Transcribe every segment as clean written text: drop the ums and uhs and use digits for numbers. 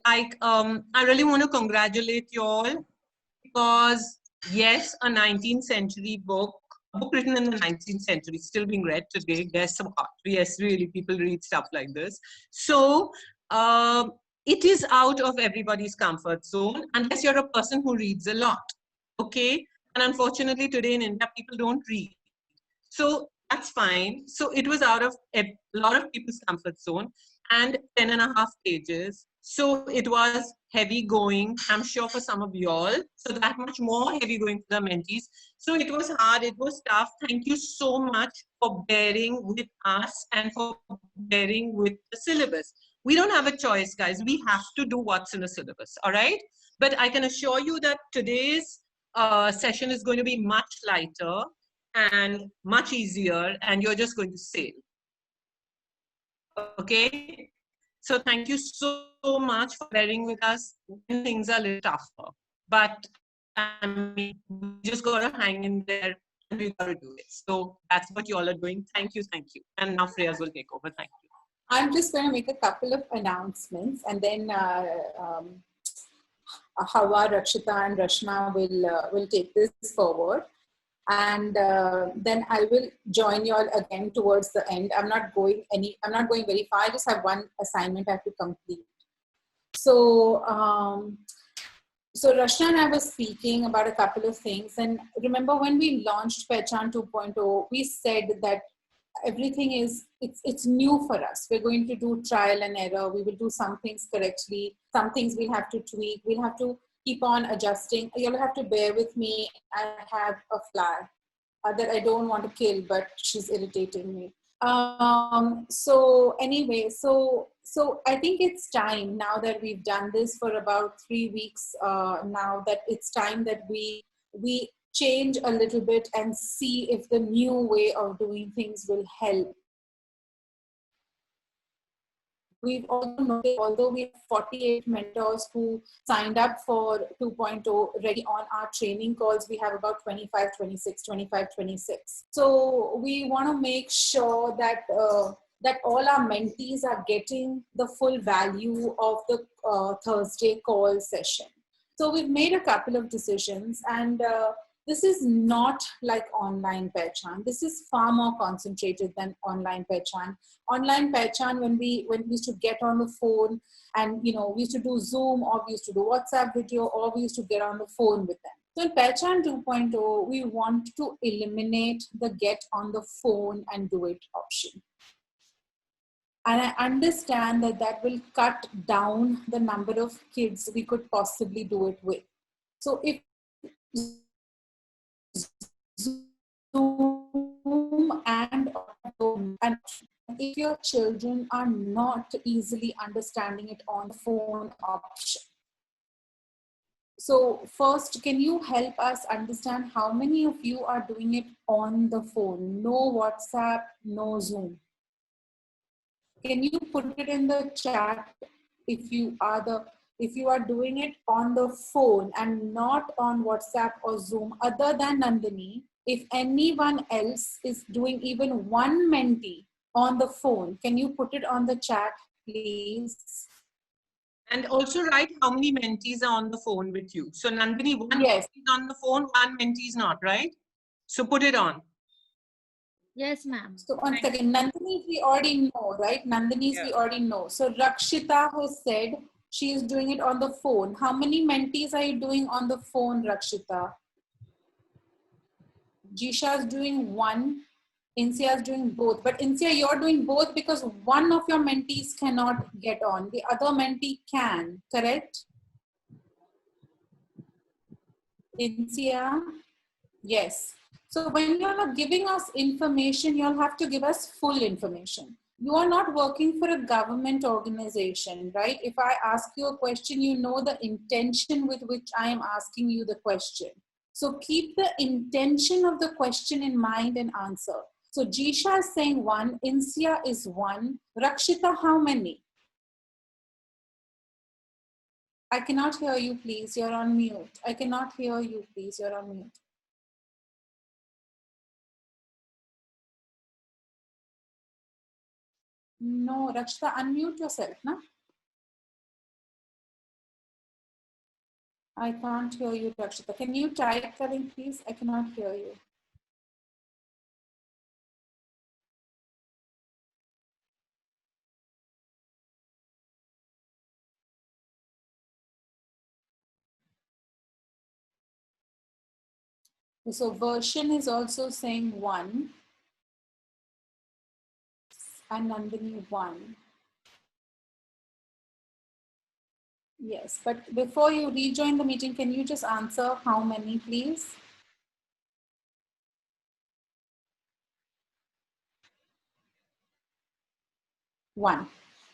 I really want to congratulate you all because yes, a 19th century book, a book written in the 19th century, still being read today. Guess what? Yes, really, people read stuff like this. So it is out of everybody's comfort zone unless you're a person who reads a lot. Okay, and unfortunately, today in India, people don't read. So that's fine. So it was out of a lot of people's comfort zone and 10.5 pages. So it was heavy going, I'm sure for some of y'all. So that much more heavy going for the mentees. So it was hard, it was tough. Thank you so much for bearing with us and for bearing with the syllabus. We don't have a choice, guys. We have to do what's in the syllabus, all right? But I can assure you that today's session is going to be much lighter and much easier, and you're just going to sail. Okay? So thank you so much for bearing with us when things are a little tougher. But I mean, we just got to hang in there and we got to do it. So that's what you all are doing. Thank you, thank you. And now Freyas will take over. Thank you. I'm just going to make a couple of announcements, and then Hawa, Rakshita, and Rashna will take this forward. And then I will join you all again towards the end. I'm not going very far. I just have one assignment I have to complete. So so Rashna and I were speaking about a couple of things, and remember when we launched Pehchan 2.0, we said that everything is it's new for us. We're going to do trial and error. We will do some things correctly, some things we'll have to tweak. We'll have to keep on adjusting. You'll have to bear with me. I have a fly that I don't want to kill, but she's irritating me. So anyway, so I think it's time now that we've done this for about 3 weeks now, that it's time that we change a little bit and see if the new way of doing things will help. We've also noticed, although we have 48 mentors who signed up for 2.0 ready on our training calls, we have about 25, 26. So we want to make sure that that all our mentees are getting the full value of the Thursday call session. So we've made a couple of decisions, and this is not like online Pehchan. This is far more concentrated than online Pehchan. Online Pehchan, when we used to get on the phone and, we used to do Zoom, or we used to do WhatsApp video, or we used to get on the phone with them. So in Pehchan 2.0, we want to eliminate the get on the phone and do it option. And I understand that that will cut down the number of kids we could possibly do it with. So if Zoom and if your children are not easily understanding it on the phone option. So first, can you help us understand how many of you are doing it on the phone? No WhatsApp, no Zoom. Can you put it in the chat if you are doing it on the phone and not on WhatsApp or Zoom, other than Nandini? If anyone else is doing even one mentee on the phone, can you put it on the chat, please? And also write how many mentees are on the phone with you. So Nandini, one mentee is on the phone, one mentee is not, right? So put it on. Yes, ma'am. So one second, Nandini, we already know, right? Nandini's we already know. So Rakshita has said she is doing it on the phone. How many mentees are you doing on the phone, Rakshita? Jisha is doing one. Insia is doing both. But Insia, you're doing both because one of your mentees cannot get on. The other mentee can, correct? Insia? Yes. So when you're giving us information, you'll have to give us full information. You are not working for a government organization, right? If I ask you a question, you know the intention with which I am asking you the question. So keep the intention of the question in mind and answer. So Jisha is saying one, Insia is one. Rakshita, how many? I cannot hear you, please. You're on mute. I cannot hear you, please. You're on mute. No, Rakshita, unmute yourself, na? I can't hear you, Rakshita. Can you type that in, please? I cannot hear you. So version is also saying 1 and Nandini 1. Yes, but before you rejoin the meeting, can you just answer how many, please? One.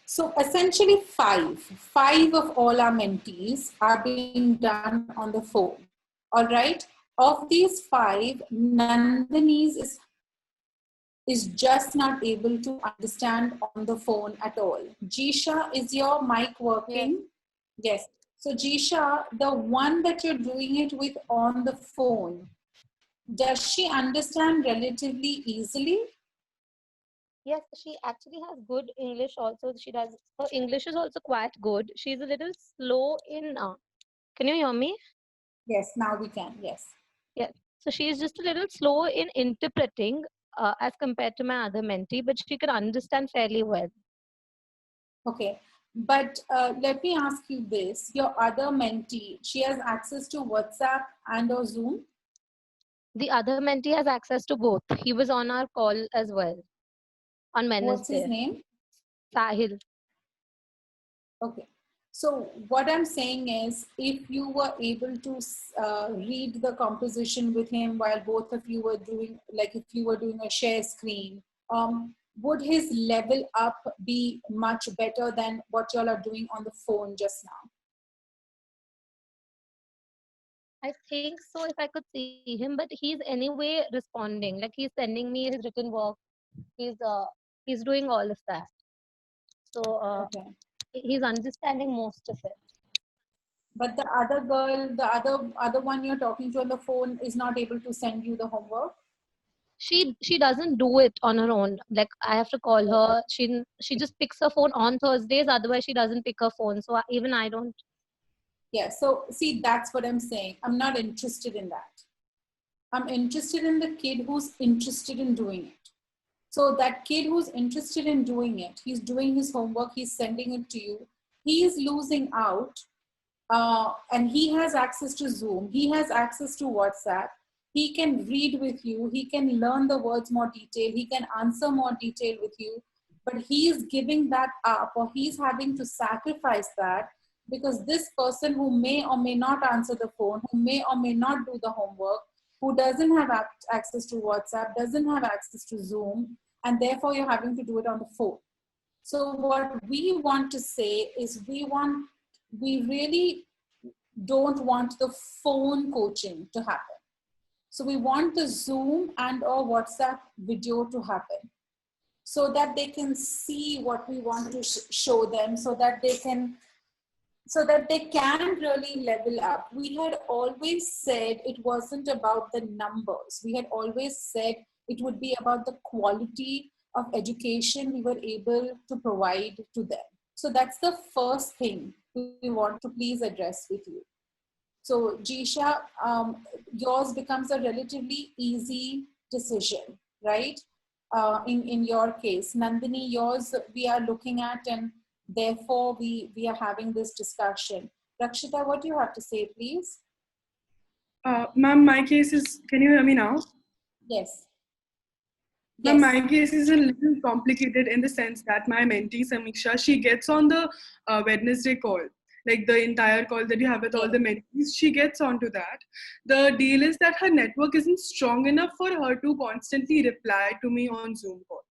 So essentially five of all our mentees are being done on the phone. All right. Of these 5, Nandini's is just not able to understand on the phone at all. Jisha, is your mic working? Yes. So Jisha, the one that you're doing it with on the phone, does she understand relatively easily? Yes, she actually has good English also. She does, her English is also quite good. She's a little slow in, can you hear me? Yes, now we can, yes. Yes. So she's just a little slow in interpreting as compared to my other mentee, but she can understand fairly well. Okay, but let me ask you this. Your other mentee, she has access to WhatsApp and or Zoom? The other mentee has access to both. He was on our call as well on What's his Wednesday. name? Sahil. Okay. So what I'm saying is, if you were able to read the composition with him while both of you were doing, like if you were doing a share screen, would his level up be much better than what y'all are doing on the phone just now? I think so if I could see him, but he's anyway responding. Like he's sending me his written work. He's doing all of that. So Okay. he's understanding most of it. But the other girl, the other one you're talking to on the phone is not able to send you the homework? She doesn't do it on her own. Like I have to call her. She just picks her phone on Thursdays. Otherwise, she doesn't pick her phone. So even I don't. Yeah, so see, that's what I'm saying. I'm not interested in that. I'm interested in the kid who's interested in doing it. So that kid who's interested in doing it, he's doing his homework, he's sending it to you. He is losing out, and he has access to Zoom. He has access to WhatsApp. He can read with you. He can learn the words more detail. He can answer more detail with you. But he is giving that up, or he's having to sacrifice that because this person who may or may not answer the phone, who may or may not do the homework, who doesn't have access to WhatsApp, doesn't have access to Zoom, and therefore you're having to do it on the phone. So what we want to say is we really don't want the phone coaching to happen. So we want the Zoom and or WhatsApp video to happen so that they can see what we want to show them, so that they can really level up. We had always said it wasn't about the numbers. We had always said it would be about the quality of education we were able to provide to them. So that's the first thing we want to please address with you. So Jisha, yours becomes a relatively easy decision, right? In your case, Nandini, yours we are looking at, and therefore we are having this discussion. Rakshita, what do you have to say, please? Ma'am, my case is, can you hear me now? Yes. Ma'am, Yes. my case is a little complicated in the sense that my mentee, Samiksha, she gets on the Wednesday call, like the entire call that you have with all the mentees, she gets onto that. The deal is that her network isn't strong enough for her to constantly reply to me on Zoom call.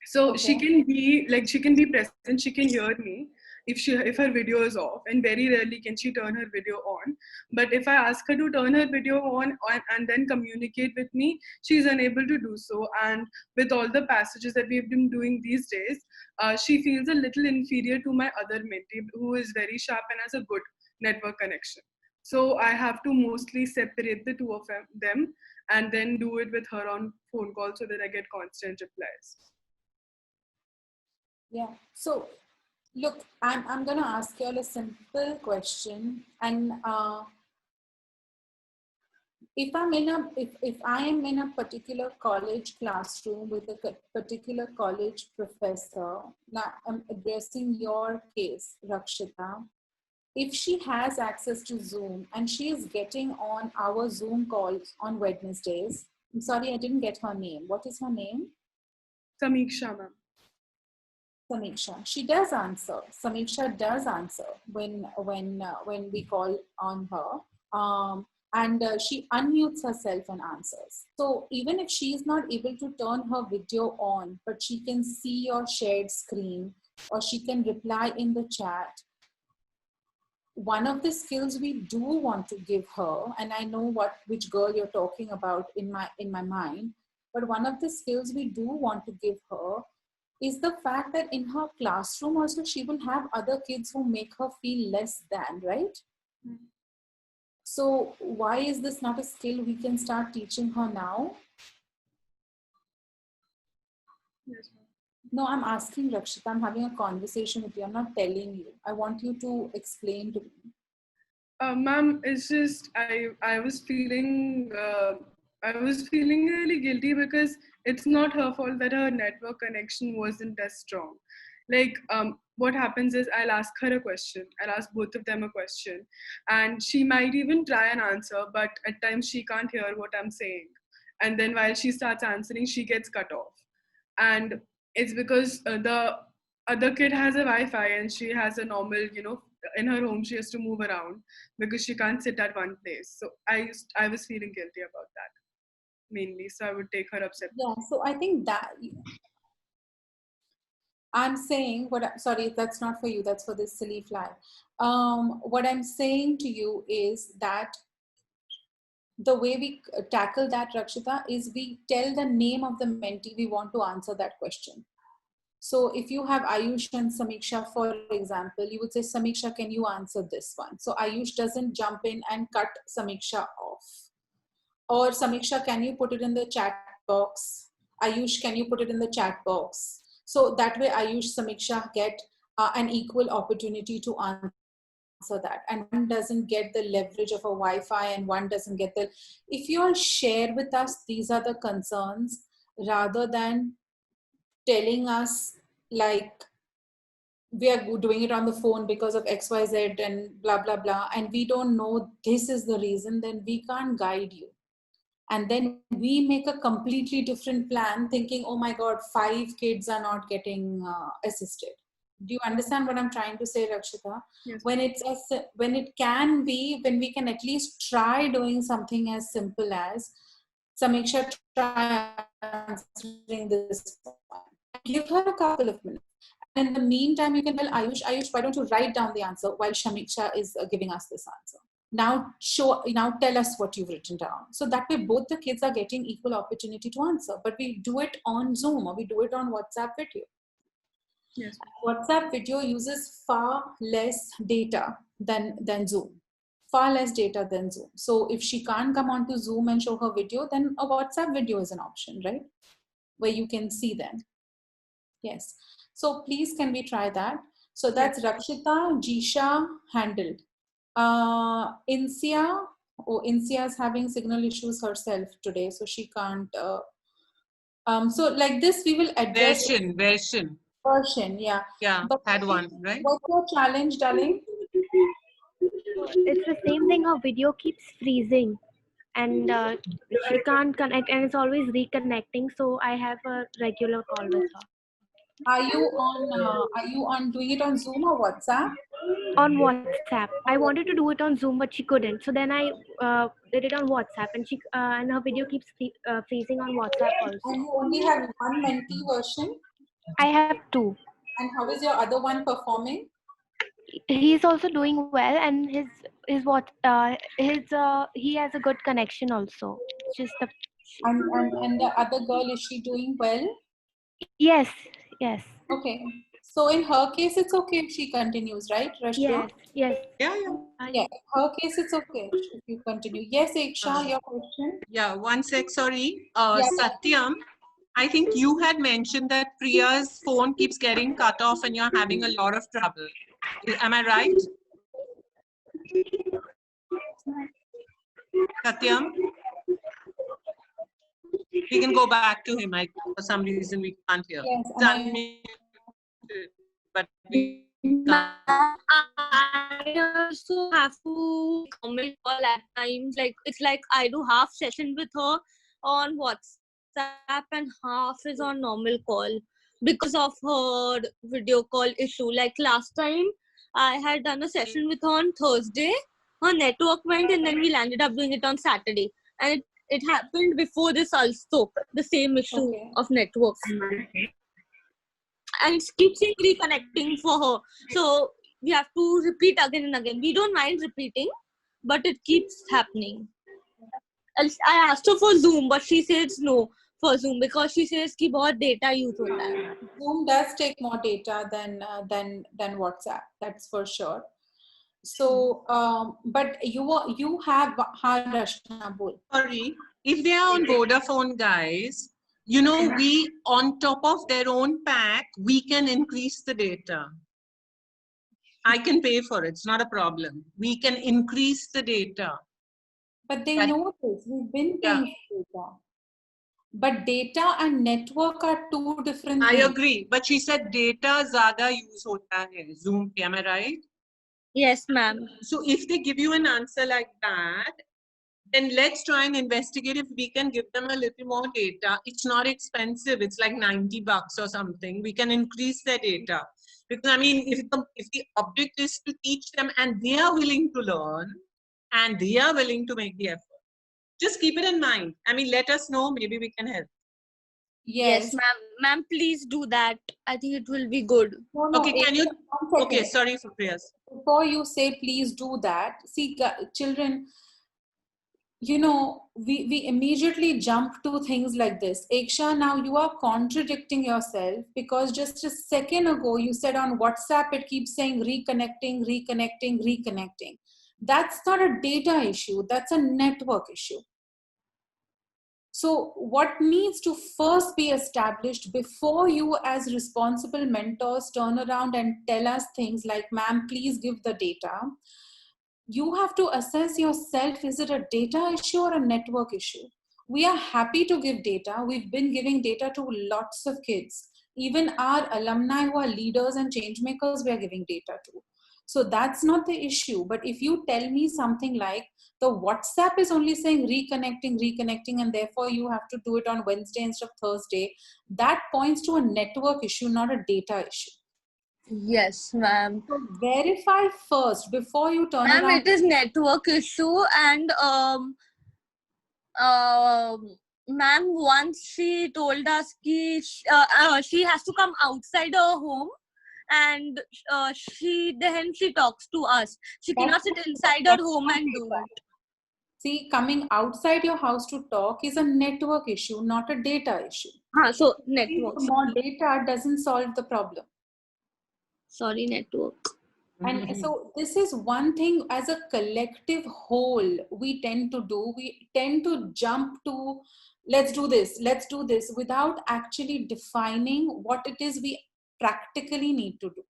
So she can be present, she can hear me if her video is off, and very rarely can she turn her video on. But if I ask her to turn her video on and then communicate with me, she's unable to do so. And with all the passages that we've been doing these days, she feels a little inferior to my other mentee who is very sharp and has a good network connection. So I have to mostly separate the two of them and then do it with her on phone call so that I get constant replies. Yeah. So Look, I'm going to ask you all a simple question, and if I am in a particular college classroom with a particular college professor, now I'm addressing your case, Rakshita. If she has access to Zoom and she is getting on our Zoom calls on Wednesdays, I'm sorry, I didn't get her name. What is her name? Samiksha, ma'am. Samiksha. She does answer. Samiksha does answer when we call on her. And she unmutes herself and answers. So even if she is not able to turn her video on, but she can see your shared screen or she can reply in the chat. One of the skills we do want to give her, and I know which girl you're talking about in my mind, but one of the skills we do want to give her is the fact that in her classroom also she will have other kids who make her feel less than, right? Mm-hmm. So why is this not a skill we can start teaching her now? Yes, ma'am. No, I'm asking Rakshita, I'm having a conversation with you. I'm not telling you. I want you to explain to me. Ma'am, it's just I was feeling really guilty because it's not her fault that her network connection wasn't as strong. Like what happens is I'll ask her a question. I'll ask both of them a question, and she might even try and answer, but at times she can't hear what I'm saying. And then while she starts answering, she gets cut off, and it's because the other kid has a Wi-Fi and she has a normal, in her home she has to move around because she can't sit at one place. So I was feeling guilty about that mainly. So I would take her upset. Yeah, so I think that I'm saying sorry, that's not for you, that's for this silly fly. What I'm saying to you is that the way we tackle that, Rakshita, is we tell the name of the mentee we want to answer that question. So if you have Ayush and Samiksha, for example, you would say, Samiksha, can you answer this one? So Ayush doesn't jump in and cut Samiksha off. Or Samiksha, can you put it in the chat box? Ayush, can you put it in the chat box? So that way Ayush, Samiksha get an equal opportunity to answer that. And one doesn't get the leverage of a Wi-Fi and one doesn't get the... If you all share with us, these are the concerns, rather than telling us like we are doing it on the phone because of XYZ and blah, blah, blah, and we don't know this is the reason, then we can't guide you. And then we make a completely different plan thinking, oh my God, 5 kids are not getting assisted. Do you understand what I'm trying to say, Rakshita? Yes. When it can be, when we can at least try doing something as simple as, Samiksha, try answering this one. Give her a couple of minutes. And in the meantime, you can tell Ayush, why don't you write down the answer while Samiksha is giving us this answer. Now tell us what you've written down. So that way both the kids are getting equal opportunity to answer, but we do it on Zoom or we do it on WhatsApp video. Yes. WhatsApp video uses far less data than Zoom. Far less data than Zoom. So if she can't come onto Zoom and show her video, then a WhatsApp video is an option, right? Where you can see them. Yes. So please, can we try that? So that's Rakshita, Jisha handled. Insia is having signal issues herself today, so she can't. So like this, we will address. Version, yeah. Yeah, but had one, right? What's your challenge, darling? It's the same thing. Her video keeps freezing, and she can't connect, and it's always reconnecting. So I have a regular call with her. Are you on doing it on Zoom or WhatsApp? On WhatsApp. I wanted to do it on Zoom, but she couldn't. So then I did it on WhatsApp, and she and her video keeps freezing on WhatsApp also. And you only have one mentee version? I have 2. And how is your other one performing? He's also doing well, and he has a good connection also. Just the and the other girl, is she doing well? Yes. Okay. So in her case, it's okay if she continues, right, Rashmi? Yes. Yeah. In her case, it's okay if you continue. Yes, Eksha, your question? Yeah, one sec, sorry. Satyam, I think you had mentioned that Priya's phone keeps getting cut off and you're having a lot of trouble. Am I right? Satyam? We can go back to him. For some reason, we can't hear. Yes, It's unmuted, but we can't. I also have to comment all at times. Like it's like I do half session with her on WhatsApp and half is on normal call because of her video call issue. Like last time, I had done a session with her on Thursday. Her network went and then we landed up doing it on Saturday. And it happened before this also, the same issue of network. And it keeps reconnecting for her. So we have to repeat again and again. We don't mind repeating, but it keeps happening. I asked her for Zoom, but she says no for Zoom because she says कि बहुत data use होता है. Zoom does take more data than WhatsApp. That's for sure. So, but you have Rashna bol. Sorry, if they are on Vodafone, guys, you know, we on top of their own pack, we can increase the data. I can pay for it. It's not a problem. We can increase the data. But they know this. We've been paying for data. But data and network are two different things. I agree. But she said data zyada use hota hai. Zoom pe, am I right? Yes, ma'am. So if they give you an answer like that, then let's try and investigate if we can give them a little more data. It's not expensive. It's like $90 or something. We can increase their data. Because I mean, if the object is to teach them and they are willing to learn and they are willing to make the effort, just keep it in mind. I mean, let us know. Maybe we can help. Yes, ma'am. Ma'am, please do that. I think it will be good. No, Okay, can you? Okay, sorry for prayers. Before you say please do that, see, children, you know, we immediately jump to things like this. Eksha, now you are contradicting yourself because just a second ago you said on WhatsApp it keeps saying reconnecting, reconnecting, reconnecting. That's not a data issue. That's a network issue. So what needs to first be established before you as responsible mentors turn around and tell us things like, ma'am, please give the data. You have to assess yourself, is it a data issue or a network issue? We are happy to give data. We've been giving data to lots of kids. Even our alumni who are leaders and change makers, we are giving data to. So that's not the issue. But if you tell me something like the WhatsApp is only saying reconnecting, reconnecting, and therefore you have to do it on Wednesday instead of Thursday, that points to a network issue, not a data issue. Yes, ma'am. So verify first before you turn around. Ma'am, it is network issue and ma'am, once she told us she has to come outside her home and she talks to us. She cannot sit inside her home and do it. See, coming outside your house to talk is a network issue, not a data issue. So network. More data doesn't solve the problem. Sorry, network. And so this is one thing as a collective whole we tend to do. We tend to jump to, let's do this without actually defining what it is we practically need to do.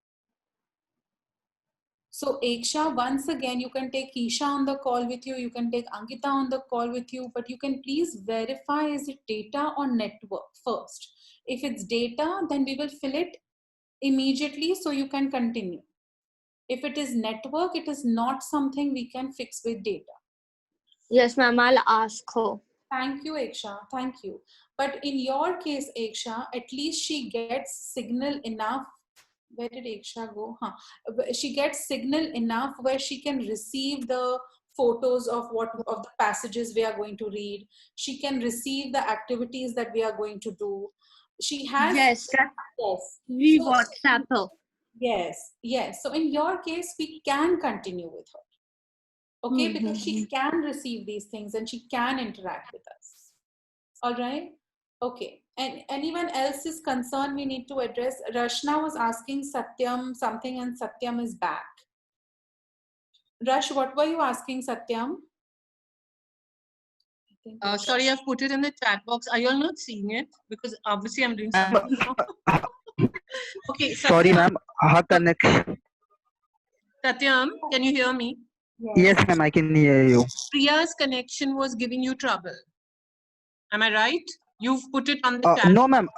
So Eksha, once again, you can take Isha on the call with you. You can take Ankita on the call with you, but you can please verify, is it data or network first? If it's data, then we will fill it immediately so you can continue. If it is network, it is not something we can fix with data. Yes, ma'am, I'll ask her. Thank you, Eksha. Thank you. But in your case, Eksha, at least she gets signal enough. Where did Eksha go? She gets signal enough where she can receive the photos of the passages we are going to read. She can receive the activities that we are going to do. She has. Yes. We WhatsApp her. Yes. So in your case, we can continue with her. Okay, because she can receive these things and she can interact with us. All right. Okay. And anyone else's concern we need to address? Rashna was asking Satyam something and Satyam is back. Rash, what were you asking Satyam? think Sorry, I've put it in the chat box. Are you all not seeing it? Because obviously I'm doing something wrong. Okay, Sorry, Satyam, ma'am. Her connection. Satyam, can you hear me? Yes, ma'am. I can hear you. Priya's connection was giving you trouble. Am I right? You've put it on the chat. No, ma'am.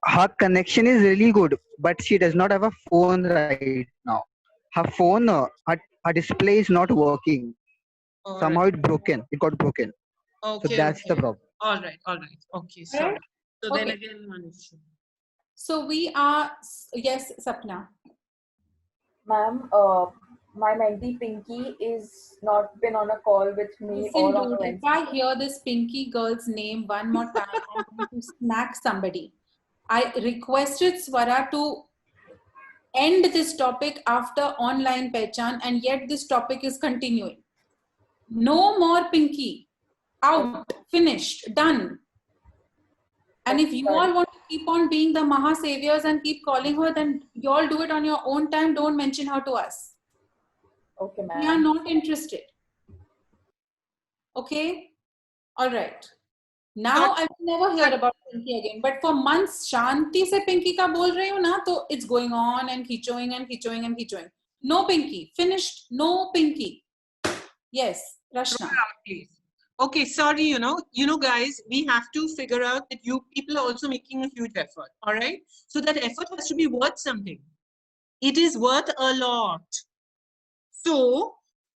Her connection is really good, but she does not have a phone right now. Her phone, her display is not working. All Somehow right. it broken. It got broken. Okay, So that's the okay. problem. All right, all right. Okay, sorry. Alright. So then Okay. again, one issue. So we are, yes, Sapna. Ma'am, my mentee Pinky is not been on a call with me Listen, or on dude, a if Wednesday. I hear this Pinky girl's name one more time, I'm going to smack somebody. I requested Swara to end this topic after online Pehchan, and yet this topic is continuing. No more Pinky. Out. Finished. Done. And if you all want to keep on being the Maha Saviors and keep calling her, then you all do it on your own time. Don't mention her to us. Okay, We are ma'am. not interested. Okay? All right. Now I will never hear about Pinky again. But for months, Shanti se Pinky ka bol rahi hu na, to it's going on and khichoing and khichoing and khichoing. No Pinky. Finished. No Pinky. Yes, Rashna. Please. Okay, sorry, guys, we have to figure out that you people are also making a huge effort, all right? So that effort has to be worth something. It is worth a lot. So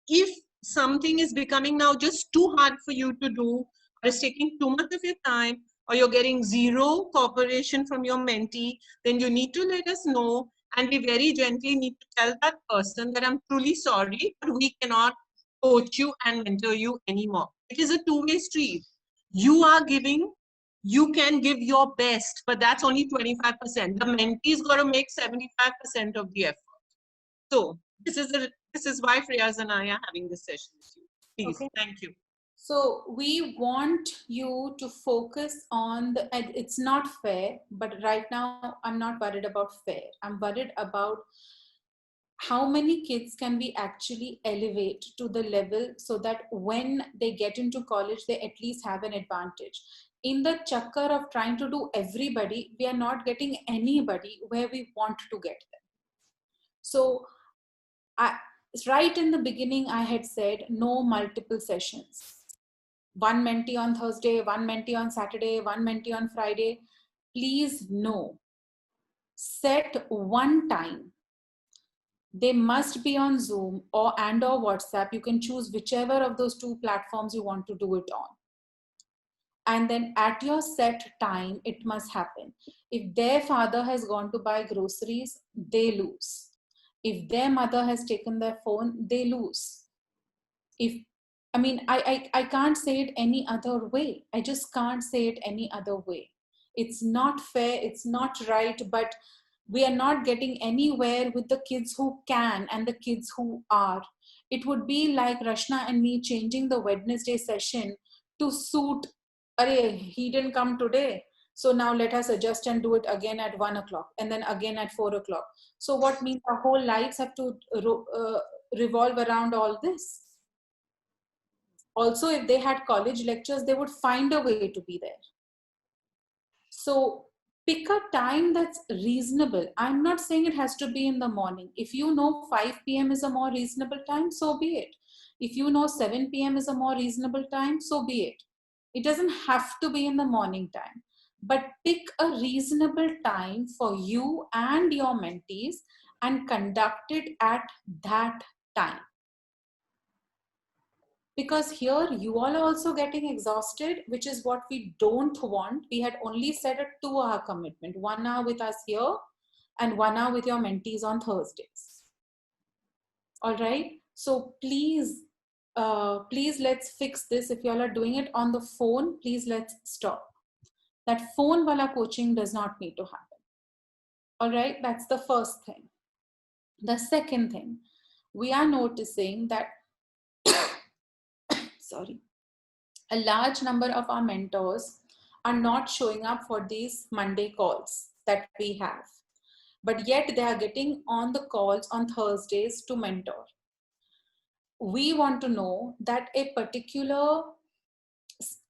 if something is becoming now just too hard for you to do, or it's taking too much of your time, or you're getting zero cooperation from your mentee, then you need to let us know, and we very gently need to tell that person that I'm truly sorry, but we cannot coach you and mentor you anymore. It is a two-way street. You are giving, you can give your best, but that's only 25%. The mentee's got to make 75% of the effort. So this is why Freyaz and I are having this session with you. Please, Okay. thank you. So we want you to focus on the, it's not fair, but right now I'm not worried about fair. I'm worried about how many kids can we actually elevate to the level so that when they get into college, they at least have an advantage. In the chakkar of trying to do everybody, we are not getting anybody where we want to get them. So right in the beginning, I had said no multiple sessions. One mentee on Thursday, one mentee on Saturday, one mentee on Friday. Please no. Set one time. They must be on Zoom or WhatsApp. You can choose whichever of those two platforms you want to do it on. And then at your set time, it must happen. If their father has gone to buy groceries, they lose. If their mother has taken their phone, they lose. I can't say it any other way. I just can't say it any other way. It's not fair, it's not right, but we are not getting anywhere with the kids who can and the kids who are. It would be like Rashna and me changing the Wednesday session to suit, he didn't come today, so now let us adjust and do it again at 1 o'clock and then again at 4 o'clock. So what means our whole lives have to revolve around all this? Also, if they had college lectures, they would find a way to be there. So pick a time that's reasonable. I'm not saying it has to be in the morning. If you know 5 p.m. is a more reasonable time, so be it. If you know 7 p.m. is a more reasonable time, so be it. It doesn't have to be in the morning time, but pick a reasonable time for you and your mentees and conduct it at that time. Because here you all are also getting exhausted, which is what we don't want. We had only set a 2-hour commitment, 1 hour with us here and 1 hour with your mentees on Thursdays. All right. So please, please let's fix this. If you all are doing it on the phone, please let's stop. That phone wala coaching does not need to happen. All right. That's the first thing. The second thing, we are noticing that a large number of our mentors are not showing up for these Monday calls that we have, but yet they are getting on the calls on Thursdays to mentor. We want to know that a particular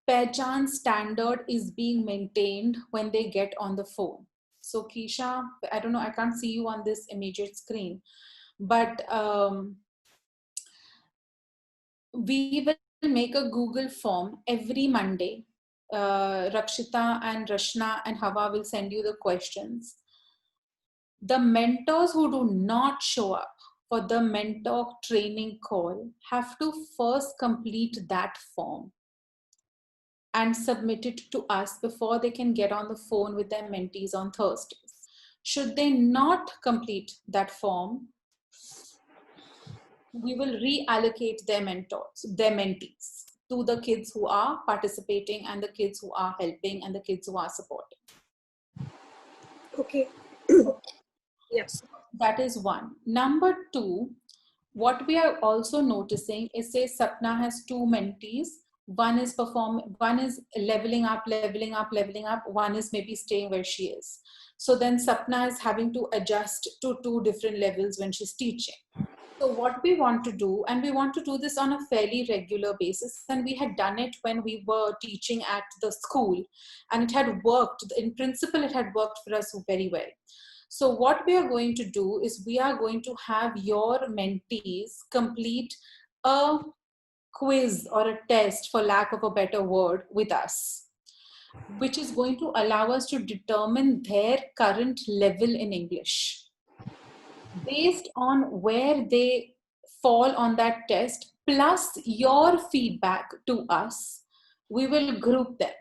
Pehchan standard is being maintained when they get on the phone. So Keisha, I don't know, I can't see you on this immediate screen, but we will make a Google form every Monday. Rakshita and Rashna and Hava will send you the questions. The mentors who do not show up for the mentor training call have to first complete that form and submit it to us before they can get on the phone with their mentees on Thursdays. Should they not complete that form, we will reallocate their mentees to the kids who are participating and the kids who are helping and the kids who are supporting. Okay. Yes. That is one. Number two, what we are also noticing is, say Sapna has two mentees. One is leveling up, one is maybe staying where she is. So then Sapna is having to adjust to two different levels when she's teaching. So what we want to do, and we want to do this on a fairly regular basis, and we had done it when we were teaching at the school, and it had worked. In principle, it had worked for us very well. So what we are going to do is we are going to have your mentees complete a quiz or a test, for lack of a better word, with us, which is going to allow us to determine their current level in English. Based on where they fall on that test, plus your feedback to us, we will group them.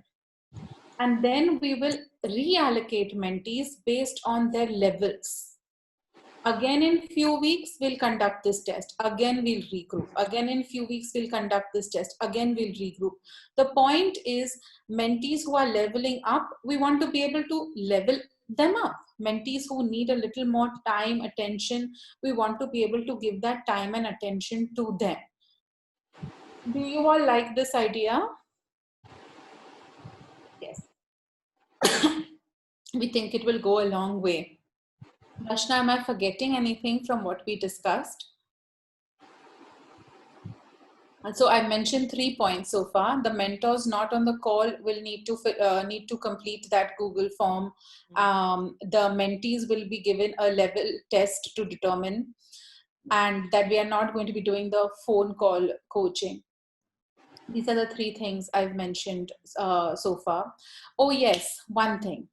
And then we will reallocate mentees based on their levels. Again, in few weeks, we'll conduct this test. Again, we'll regroup. Again, in few weeks, we'll conduct this test. Again, we'll regroup. The point is, mentees who are leveling up, we want to be able to level them up. Mentees who need a little more time, attention, we want to be able to give that time and attention to them. Do you all like this idea? Yes. We think it will go a long way. Rashna, am I forgetting anything from what we discussed? And so I mentioned 3 points so far. The mentors not on the call will need to complete that Google form. The mentees will be given a level test to determine, and that we are not going to be doing the phone call coaching. These are the 3 things I've mentioned so far. Oh yes, one thing.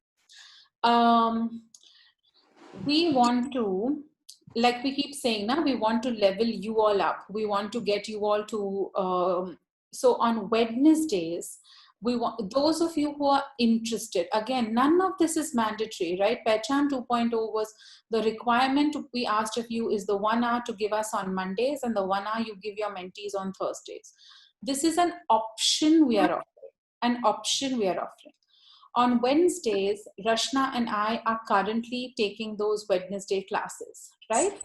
We want to, like we keep saying now, we want to level you all up. We want to get you all to, so on Wednesdays, we want those of you who are interested, again, none of this is mandatory, right? Pehchan 2.0 was the requirement we asked of you is the 1 hour to give us on Mondays and the 1 hour you give your mentees on Thursdays. This is an option we are offering, On Wednesdays, Rashna and I are currently taking those Wednesday classes, right?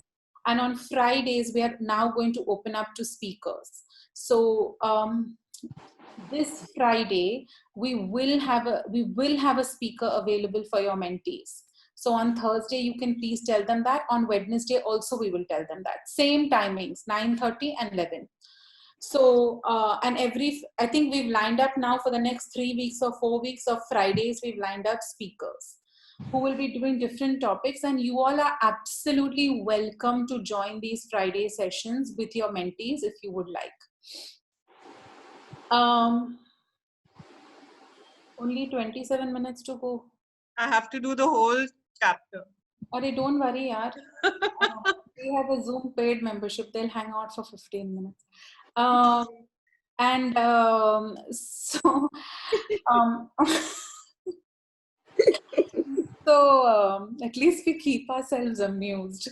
And on Fridays, we are now going to open up to speakers. So this Friday, we will have a speaker available for your mentees. So on Thursday, you can please tell them that. On Wednesday, also we will tell them that. Same timings, 9:30 and 11. So, and I think we've lined up now for the next 3 weeks or 4 weeks of Fridays, we've lined up speakers who will be doing different topics, and you all are absolutely welcome to join these Friday sessions with your mentees if you would like. Only 27 minutes to go. I have to do the whole chapter. Arey, don't worry, yaar. We have a Zoom paid membership. They'll hang out for 15 minutes. So at least we keep ourselves amused.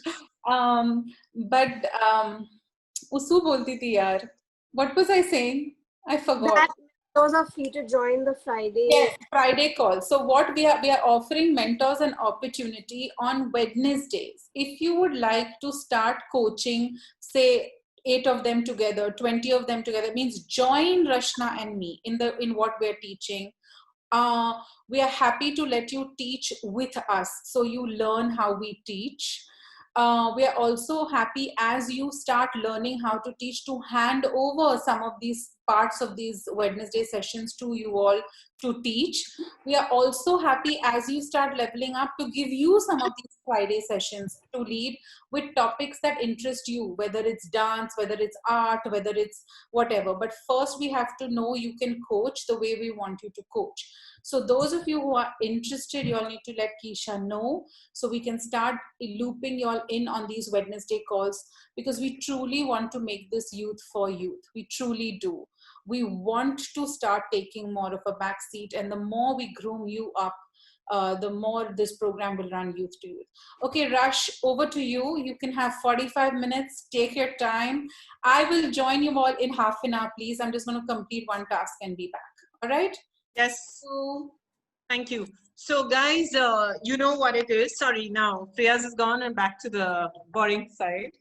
Usu bolti thi yaar. What was I saying? I forgot. That those are free to join the Friday. Yes, Friday call. So what we are offering mentors an opportunity on Wednesdays. If you would like to start coaching, say 8 of them together, 20 of them together, means join Rashna and me in what we're teaching. We are happy to let you teach with us, so you learn how we teach. We are also happy as you start learning how to teach to hand over some of these parts of these Wednesday sessions to you all to teach. We are also happy as you start leveling up to give you some of these Friday sessions to lead with topics that interest you, whether it's dance, whether it's art, whether it's whatever. But first we have to know you can coach the way we want you to coach. So those of you who are interested, you all need to let Keisha know so we can start looping you all in on these Wednesday calls, because we truly want to make this youth for youth. We truly do. We want to start taking more of a back seat, and the more we groom you up, the more this program will run youth to youth. Okay, Rush, over to you. You can have 45 minutes. Take your time. I will join you all in half an hour, please. I'm just going to complete one task and be back. All right? Yes. Thank you. So guys, you know what it is. Sorry, now Priyas is gone and back to the boring side.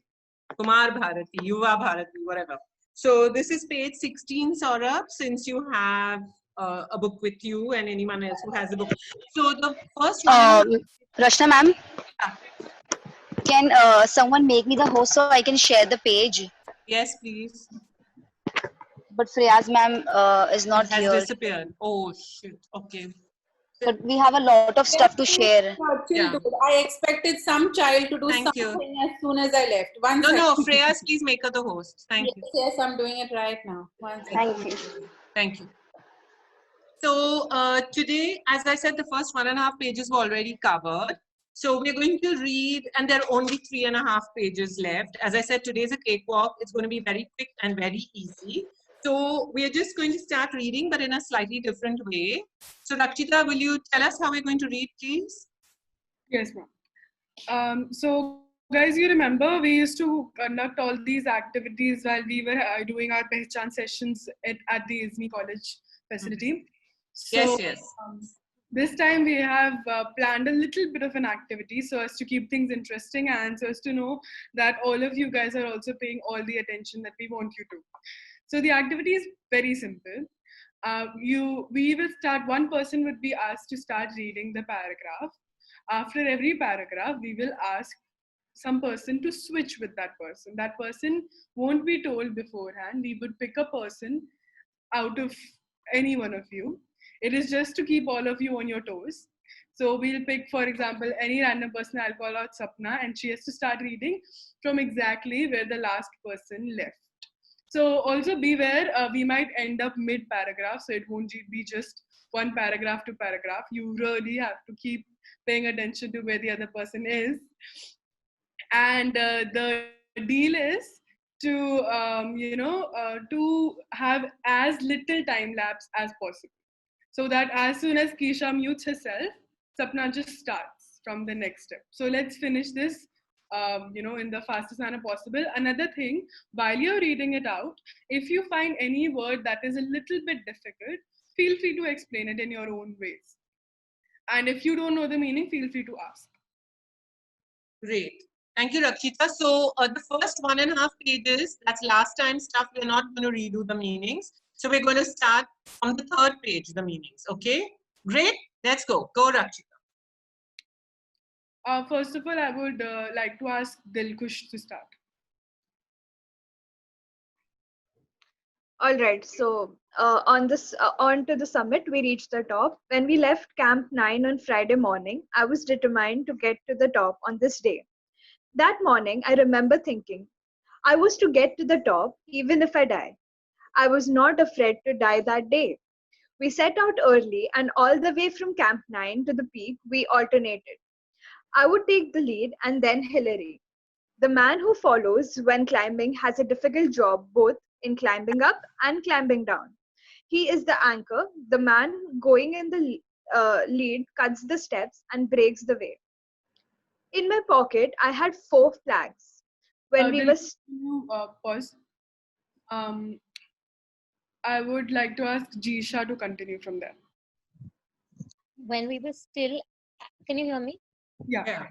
Kumar Bharati, Yuva Bharati, whatever. So this is page 16, Saurabh, since you have a book with you and anyone else who has a book. So the first one. Rashna ma'am, Yeah. can someone make me the host so I can share the page? Yes, please. But Friyaz ma'am is not Has here. disappeared. Oh shit. Okay. But we have a lot of stuff to share. Yeah. I expected some child to do Thank you. something as soon as I left. One No, no, second. Freyas, please make her the host. Thank you. Yes, I'm doing it right now. One second. Thank you. Thank you. So today, as I said, the first 1.5 pages were already covered. So we're going to read, and there are only 3.5 pages left. As I said, today is a cakewalk. It's going to be very quick and very easy. So we're just going to start reading, but in a slightly different way. So Rakshita, will you tell us how we're going to read, please? Yes, ma'am. So guys, you remember we used to conduct all these activities while we were doing our Pehchan sessions at the ISME College facility. So, Yes. This time we have planned a little bit of an activity so as to keep things interesting and so as to know that all of you guys are also paying all the attention that we want you to. So the activity is very simple. We will start, one person would be asked to start reading the paragraph. After every paragraph, we will ask some person to switch with that person. That person won't be told beforehand. We would pick a person out of any one of you. It is just to keep all of you on your toes. So we'll pick, for example, any random person. I'll call out Sapna, and she has to start reading from exactly where the last person left. So also beware, we might end up mid-paragraph, so it won't be just one paragraph to paragraph. You really have to keep paying attention to where the other person is. And the deal is to, to have as little time lapse as possible. So that as soon as Keisha mutes herself, Sapna just starts from the next step. So let's finish this in the fastest manner possible. Another thing, while you're reading it out, if you find any word that is a little bit difficult, feel free to explain it in your own ways. And if you don't know the meaning, feel free to ask. Great. Thank you, Rakshita. So the first 1.5 pages, that's last time stuff, we're not going to redo the meanings. So we're going to start on the 3rd page, the meanings. Okay? Great. Let's go. Go, Rakshita. First of all, I would like to ask Dilkush to start. All right, so on to the summit, we reached the top. When we left Camp 9 on Friday morning, I was determined to get to the top on this day. That morning, I remember thinking, I was to get to the top even if I die. I was not afraid to die that day. We set out early, and all the way from Camp 9 to the peak, we alternated. I would take the lead and then Hillary. The man who follows when climbing has a difficult job both in climbing up and climbing down. He is the anchor. The man going in the lead cuts the steps and breaks the way. In my pocket, I had 4 flags. When we were... Pause. I would like to ask Jisha to continue from there. When we were still, can you hear me? Yeah.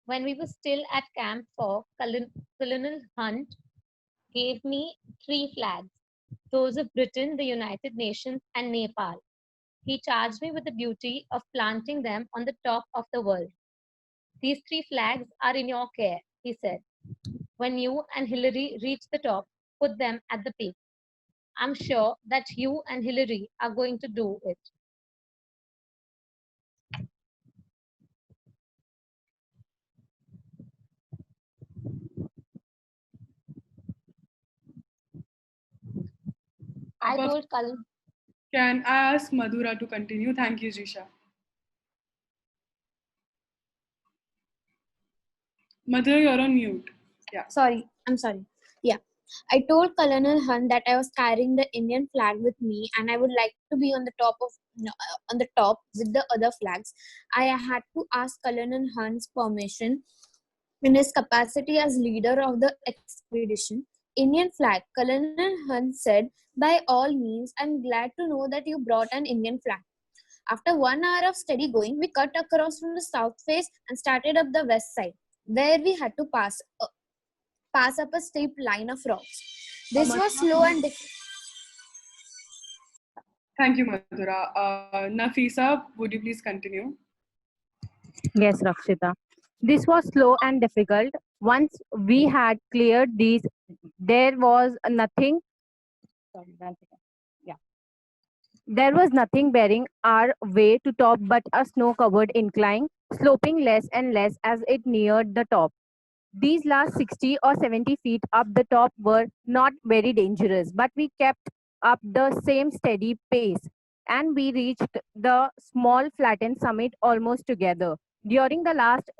When we were still at Camp 4, Colonel Hunt gave me 3 flags, those of Britain, the United Nations, and Nepal. He charged me with the duty of planting them on the top of the world. These 3 flags are in your care, he said. When you and Hillary reach the top, put them at the peak. I'm sure that you and Hillary are going to do it. I told Kalan. Can I ask Madhura to continue? Thank you, Jisha. Madhura, you're on mute. Yeah. Sorry, I'm sorry. Yeah. I told Colonel Hunt that I was carrying the Indian flag with me and I would like to be on the top of on the top with the other flags. I had to ask Colonel Hunt's permission in his capacity as leader of the expedition. Indian flag, Colonel Hunt said, by all means, I'm glad to know that you brought an Indian flag. After 1 hour of steady going, we cut across from the south face and started up the west side, where we had to pass up a steep line of rocks. This was slow and Thank you, Madhura. Nafisa, would you please continue? Yes, Rakshita. This was slow and difficult. Once we had cleared these, there was nothing. Sorry, one second. Yeah. There was nothing bearing our way to top but a snow-covered incline, sloping less and less as it neared the top. These last 60 or 70 feet up the top were not very dangerous, but we kept up the same steady pace, and we reached the small flattened summit almost together. During the last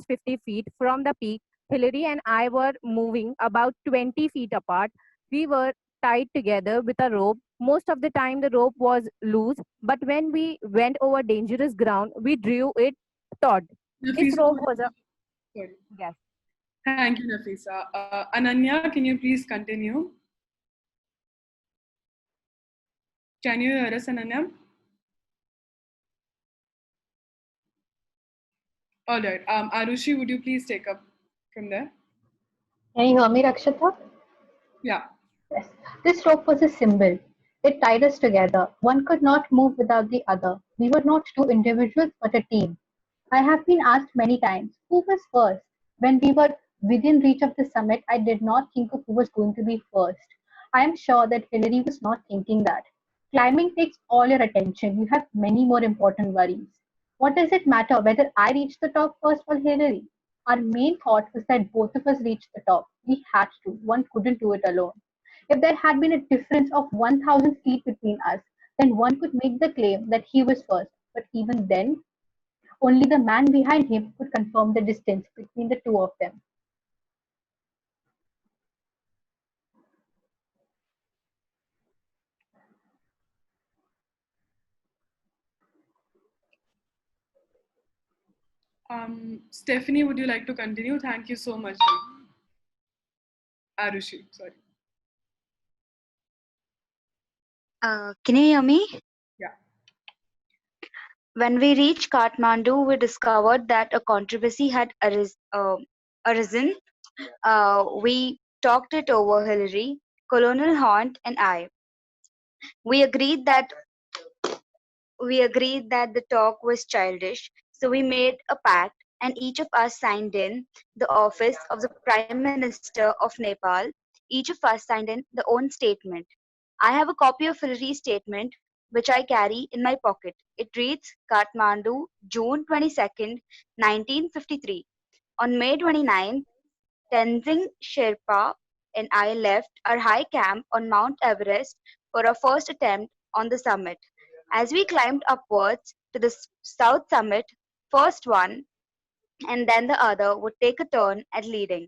50 feet from the peak, Hillary and I were moving about 20 feet apart. We were tied together with a rope. Most of the time, the rope was loose, but when we went over dangerous ground, we drew it taut. This rope was a Sorry. yes. Thank you, Nafisa. Ananya, can you please continue? Can you hear us, Ananya? All right. Arushi, would you please take up from there? Can you hear me, Rakshita? Yeah. Yes. This rope was a symbol. It tied us together. One could not move without the other. We were not two individuals, but a team. I have been asked many times, who was first? When we were within reach of the summit, I did not think of who was going to be first. I am sure that Hillary was not thinking that. Climbing takes all your attention. You have many more important worries. What does it matter whether I reach the top first or Hillary? Our main thought was that both of us reached the top. We had to. One couldn't do it alone. If there had been a difference of 1,000 feet between us, then one could make the claim that he was first. But even then, only the man behind him could confirm the distance between the two of them. Stephanie, would you like to continue? Thank you so much. Arushi, sorry. Can you hear me? Yeah. When we reached Kathmandu, we discovered that a controversy had arisen. We talked it over, Hillary, Colonel Hunt, and I. We agreed that the talk was childish, so we made a pact, and each of us signed in the office of the Prime Minister of Nepal. Each of us signed in the own statement. I have a copy of Hillary's statement, which I carry in my pocket. It reads, Kathmandu, June 22nd, 1953. On May 29th, Tenzing Sherpa and I left our high camp on Mount Everest for our first attempt on the summit. As we climbed upwards to the south summit, first one and then the other would take a turn at leading.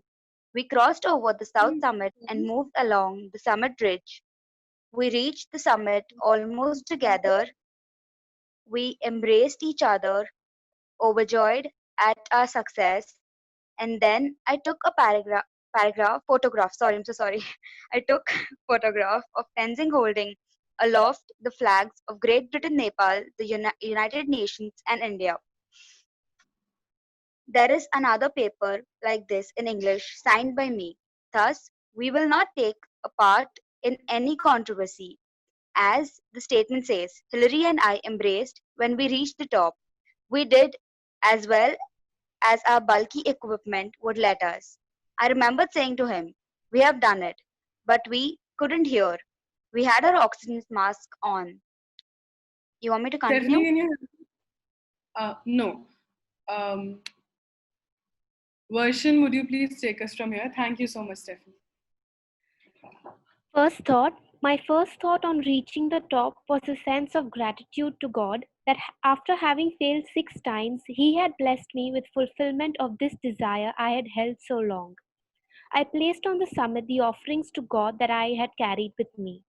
We crossed over the south summit and moved along the summit ridge. We reached the summit almost together. We embraced each other, overjoyed at our success. And then I took a photograph. Sorry, I'm so sorry. I took photograph of Tenzing holding aloft the flags of Great Britain, Nepal, the United Nations, and India. There is another paper like this in English signed by me. Thus, we will not take a part in any controversy. As the statement says, Hillary and I embraced when we reached the top. We did as well as our bulky equipment would let us. I remembered saying to him, "We have done it," but we couldn't hear. We had our oxygen mask on. You want me to Stephanie, continue? can you? No. Um, Version, would you please take us from here? Thank you so much, Stephanie. My first thought on reaching the top was a sense of gratitude to God that after having failed 6 times, He had blessed me with fulfillment of this desire I had held so long. I placed on the summit the offerings to God that I had carried with me.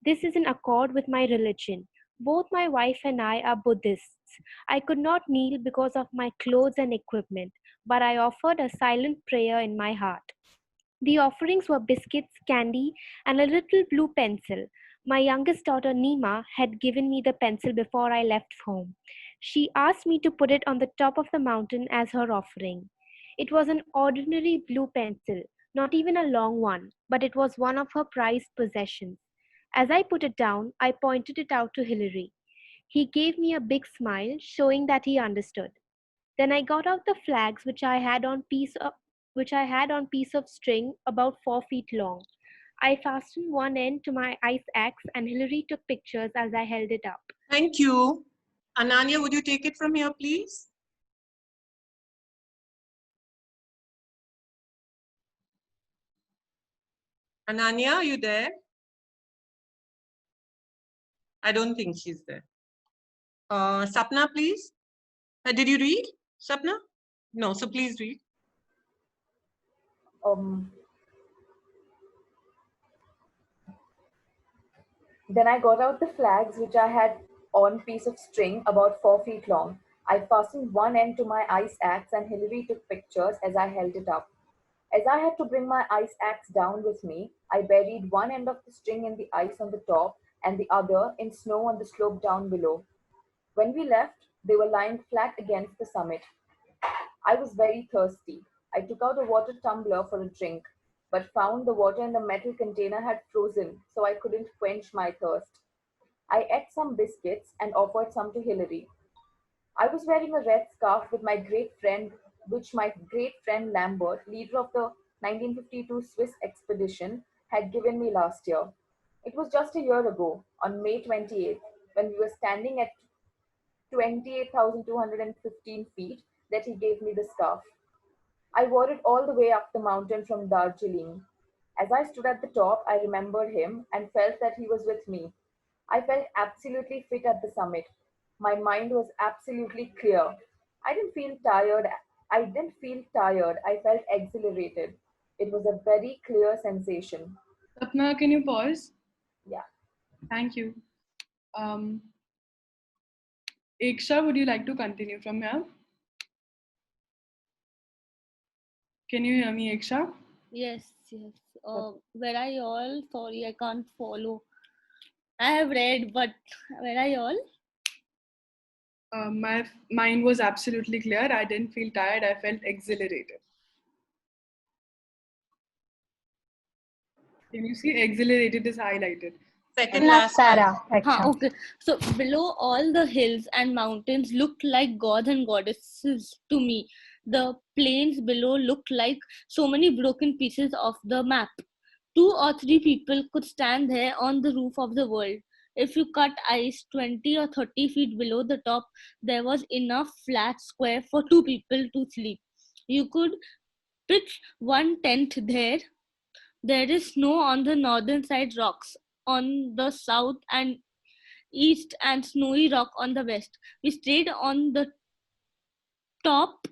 This is in accord with my religion. Both my wife and I are Buddhists. I could not kneel because of my clothes and equipment, but I offered a silent prayer in my heart. The offerings were biscuits, candy, and a little blue pencil. My youngest daughter Nima had given me the pencil before I left home. She asked me to put it on the top of the mountain as her offering. It was an ordinary blue pencil, not even a long one, but it was one of her prized possessions. As I put it down, I pointed it out to Hilary. He gave me a big smile, showing that he understood. Then I got out the flags which I had on piece of string about 4 feet long. I fastened one end to my ice axe and Hilary took pictures as I held it up. Thank you. Ananya, would you take it from here, please? Ananya, are you there? I don't think she's there. Sapna, please. Did you read, Sapna? No, so please read. Then I got out the flags which I had on piece of string about 4 feet long. I fastened one end to my ice axe and Hilary took pictures as I held it up. As I had to bring my ice axe down with me, I buried one end of the string in the ice on the top and the other in snow on the slope down below. When we left, they were lying flat against the summit. I was very thirsty. I took out a water tumbler for a drink, but found the water in the metal container had frozen, so I couldn't quench my thirst. I ate some biscuits and offered some to Hilary. I was wearing a red scarf which my great friend Lambert, leader of the 1952 Swiss expedition, had given me last year. It was just a year ago, on May 28th, when we were standing at 28,215 feet, that he gave me the scarf. I wore it all the way up the mountain from Darjeeling. As I stood at the top, I remembered him and felt that he was with me. I felt absolutely fit at the summit. My mind was absolutely clear. I didn't feel tired. I felt exhilarated. It was a very clear sensation. Sapna, can you pause? Yeah. Thank you. Eksha, would you like to continue from here? Can you hear me, Eksha? Yes. Where are you all? Sorry, I can't follow. I have read, but where are you all? My mind was absolutely clear. I didn't feel tired. I felt exhilarated. Can you see exhilarated is highlighted? Second last Sarah. Okay. So below all the hills and mountains looked like gods and goddesses to me. The plains below looked like so many broken pieces of the map. 2 or 3 people could stand there on the roof of the world. If you cut ice 20 or 30 feet below the top, there was enough flat square for 2 people to sleep. You could pitch one tent there. There is snow on the northern side, rocks on the south and east, and snowy rock on the west. We stayed on the top.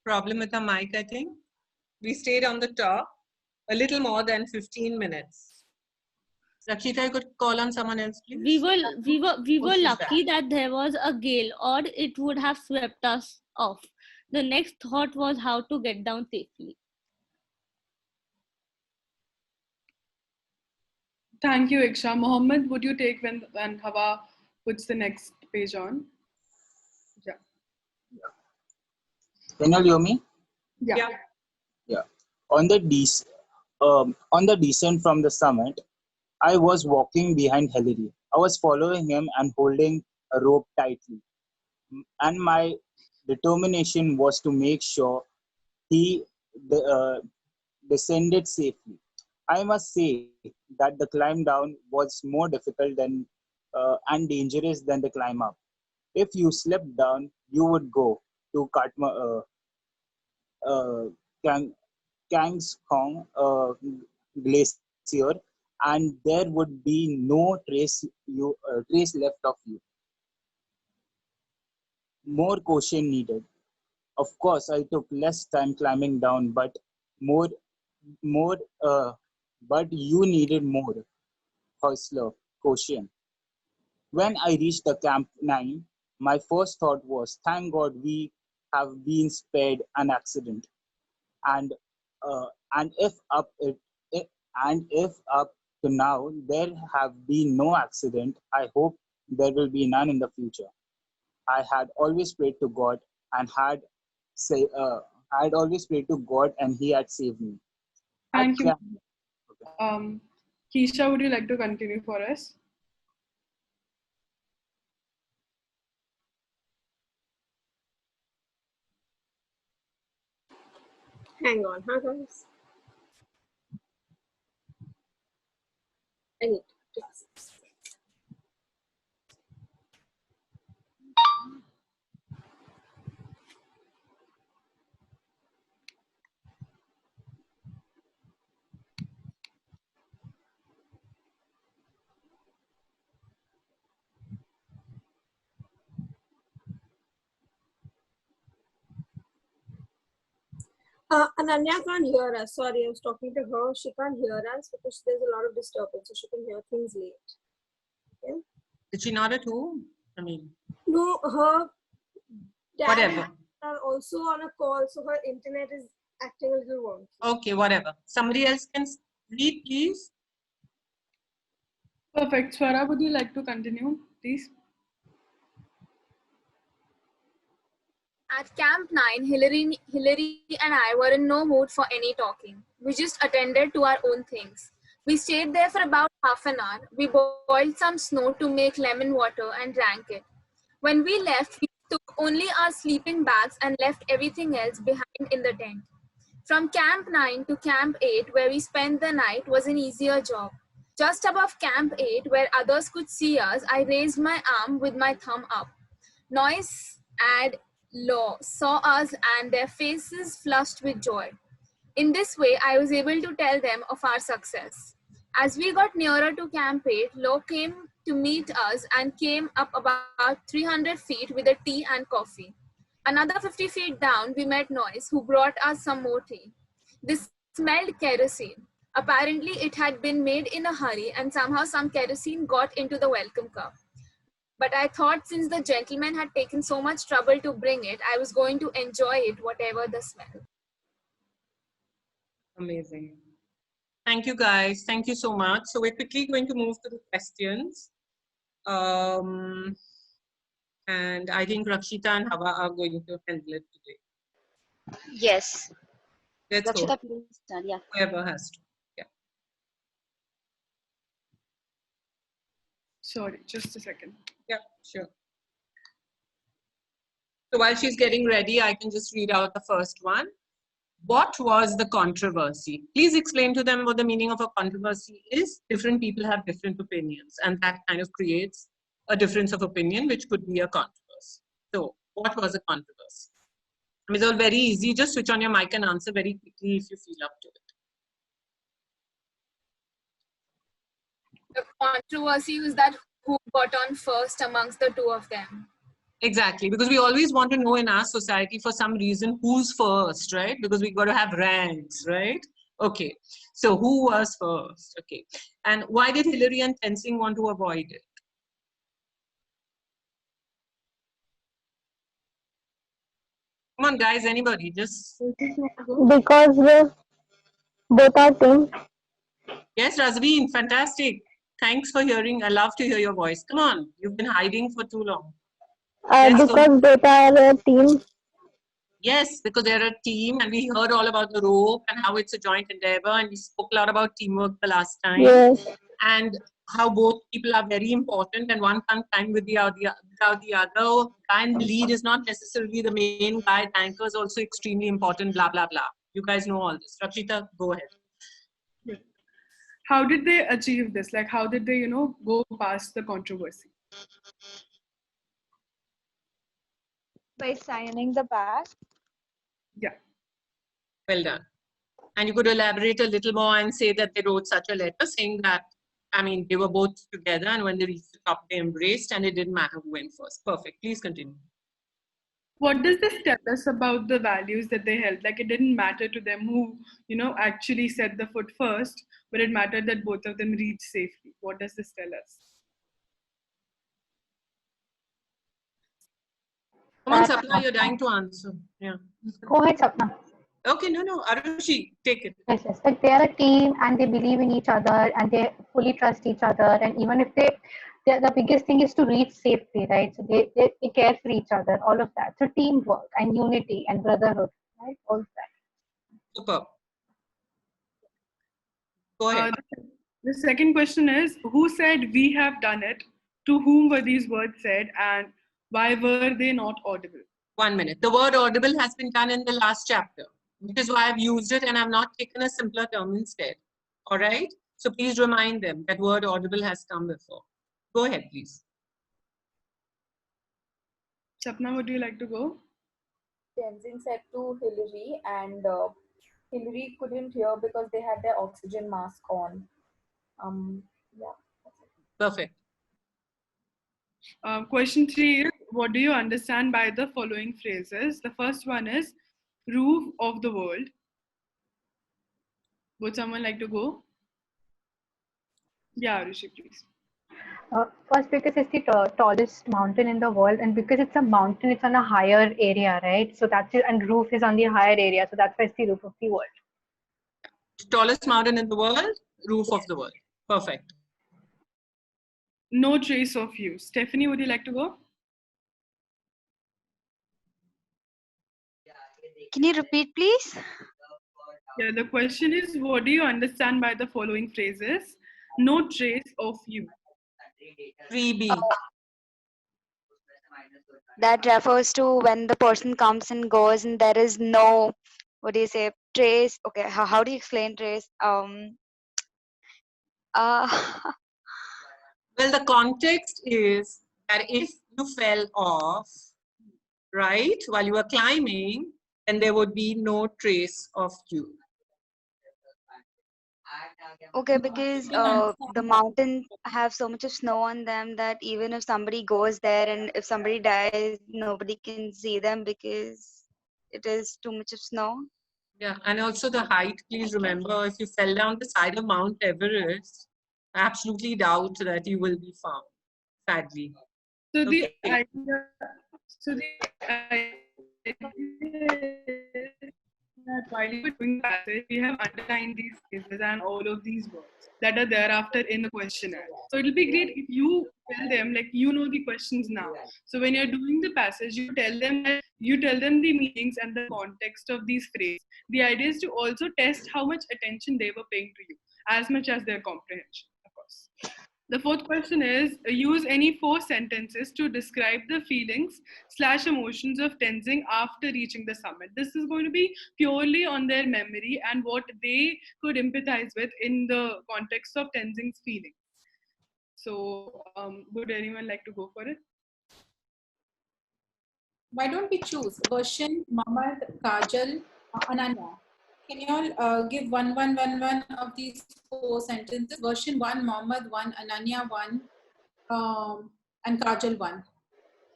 Problem with the mic, I think. We stayed on the top a little more than 15 minutes. Rakshita, you could call on someone else, please. We were lucky that there was a gale, or it would have swept us off. The next thought was how to get down safely. Thank you, Eksha. Mohammed, would you take when Hawa puts the next page on? Yeah. Can you hear me? Yeah. Yeah. On the On the descent from the summit, I was walking behind Hillary. I was following him and holding a rope tightly, and my determination was to make sure he uh, descended safely. I must say that the climb down was more difficult and dangerous than the climb up. If you slipped down, you would go to uh, Kang, Kangskong Glacier, and there would be no trace left of you. More caution needed. Of course, I took less time climbing down, more, more, uh, but you needed more hustler caution. When I reached the Camp 9, my first thought was, thank God we have been spared an accident. And uh, and if up it and if up to now there have been no accident, I hope there will be none in the future. I had always prayed to God and say I had always prayed to God and He had saved me. Thank you. Keisha, would you like to continue for us? Hang on, huh, guys? I need to fix. Ananya can't hear us. Sorry, I was talking to her. She can't hear us because there's a lot of disturbance, so she can hear things late. Okay? Is she not at home? I mean, No, her dad whatever. are also on a call, so her internet is acting a little wonky. Okay, whatever. Somebody else can read, please. Perfect. Swara, would you like to continue, please? At Camp 9, Hillary and I were in no mood for any talking. We just attended to our own things. We stayed there for about half an hour. We boiled some snow to make lemon water and drank it. When we left, we took only our sleeping bags and left everything else behind in the tent. From Camp 9 to Camp 8, where we spent the night, was an easier job. Just above Camp 8, where others could see us, I raised my arm with my thumb up. Noise and Law saw us and their faces flushed with joy. In this way, I was able to tell them of our success. As we got nearer to Camp 8, Law came to meet us and came up about 300 feet with a tea and coffee. Another 50 feet down, we met Noise, who brought us some more tea. This smelled kerosene. Apparently, it had been made in a hurry and somehow some kerosene got into the welcome cup. But I thought since the gentleman had taken so much trouble to bring it, I was going to enjoy it, whatever the smell. Amazing. Thank you, guys. Thank you so much. So we're quickly going to move to the questions. And I think Rakshita and Hava are going to handle it today. Yes. Let's go. Rakshita, please start. Yeah. Whoever has to. Yeah. Sorry, just a second. Yeah, sure. So while she's getting ready, I can just read out the first one. What was the controversy? Please explain to them what the meaning of a controversy is. Different people have different opinions, and that kind of creates a difference of opinion, which could be a controversy. So, what was a controversy? I mean, it's all very easy. Just switch on your mic and answer very quickly if you feel up to it. The controversy was that who got on first amongst the two of them. Exactly, because we always want to know in our society for some reason who's first, right? Because we got to have ranks, right? Okay, so who was first? Okay, and why did Hillary and Tenzing want to avoid it? Come on, guys, anybody, just... Because both are team. Yes, Razveen, fantastic. Thanks for hearing. I love to hear your voice. Come on, you've been hiding for too long. Because both are a team. Yes, because they're a team, and we heard all about the rope and how it's a joint endeavor, and we spoke a lot about teamwork the last time. Yes. And how both people are very important, and one can't climb without the other. Guy in the lead is not necessarily the main guy. Tanker is also extremely important. Blah blah blah. You guys know all this. Rakshita, go ahead. How did they achieve this? Like, how did they, go past the controversy? By signing the pact. Yeah. Well done. And you could elaborate a little more and say that they wrote such a letter saying that, I mean, they were both together, and when they reached the top, they embraced, and it didn't matter who went first. Perfect. Please continue. What does this tell us about the values that they held? Like, it didn't matter to them who, actually set the foot first, but it mattered that both of them reached safely. What does this tell us? Come on, Sapna, you're dying to answer. Yeah. Go ahead, Sapna. Okay, no, Arushi, take it. Yes, yes. Like they are a team and they believe in each other and they fully trust each other. And even if the biggest thing is to reach safely, right? So they care for each other, all of that. So teamwork and unity and brotherhood, right? All of that. Superb. Go ahead. The second question is, who said we have done it? To whom were these words said, and why were they not audible? 1 minute. The word audible has been done in the last chapter, which is why I've used it, and I've not taken a simpler term instead. All right? So please remind them that word audible has come before. Go ahead, please. Sapna, would you like to go? Tenzing said to Hillary, and Hillary couldn't hear because they had their oxygen mask on. Yeah. Perfect. Question 3 is, what do you understand by the following phrases? The first one is, roof of the world. Would someone like to go? Yeah, Rishi, please. First, because it's the tallest mountain in the world, and because it's a mountain, it's on a higher area, right? So that's it, and roof is on the higher area, so that's why it's the roof of the world. Tallest mountain in the world, roof of the world. Perfect. No trace of you. Stephanie, would you like to go? Can you repeat, please? Yeah, the question is, what do you understand by the following phrases? No trace of you. 3B. That refers to when the person comes and goes and there is no, what do you say, trace. Okay, how do you explain trace? Well, the context is that if you fell off, right, while you were climbing, then there would be no trace of you. Okay, because the mountains have so much of snow on them that even if somebody goes there and if somebody dies, nobody can see them because it is too much of snow. Yeah, and also the height, please remember, if you fell down the side of Mount Everest, I absolutely doubt that you will be found, sadly. So Okay. the idea that while you were doing the passage, we have underlined these phrases and all of these words that are thereafter in the questionnaire. So it'll be great if you tell them, like, you know the questions now. So when you're doing the passage, you tell them the meanings and the context of these phrases. The idea is to also test how much attention they were paying to you, as much as their comprehension, of course. The fourth question is, use any 4 sentences to describe the feelings/emotions of Tenzing after reaching the summit. This is going to be purely on their memory and what they could empathize with in the context of Tenzing's feelings. So, would anyone like to go for it? Why don't we choose Vershin, Mamad, Kajal, Ananya? Can you all give one of these 4 sentences? Vershin 1, Mohammed 1, Ananya 1, and Kajal 1.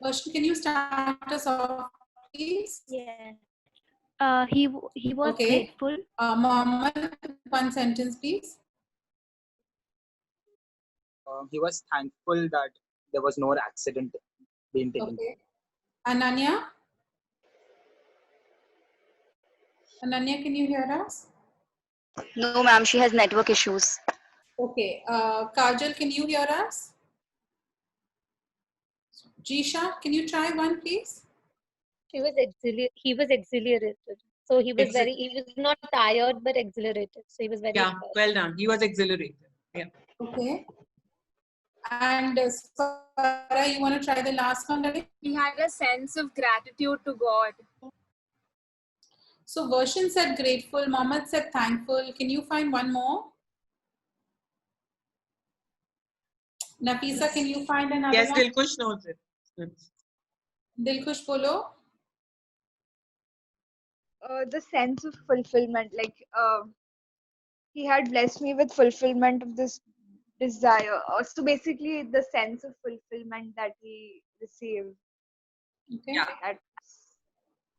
Vershin, can you start us off, please? Yes. He was grateful. Mohammed, 1 sentence, please. He was thankful that there was no accident being taken. Okay. Ananya? Ananya, can you hear us? No, ma'am, she has network issues. Okay. Kajal, can you hear us? Jisha, can you try one, please? He was exhilarated. So he was Exi- he was not tired but exhilarated. So he was very Yeah, well done. He was exhilarated. Yeah. Okay. And Swara, you want to try the last one, Ravi? He had a sense of gratitude to God. So Vershan said grateful, Mohammed said thankful. Can you find one more? Nafisa, can you find another Yes, one? Dilkush knows it. Dilkush Bolo? The sense of fulfillment, like he had blessed me with fulfillment of this desire. So basically, the sense of fulfillment that he received. Okay. Yeah.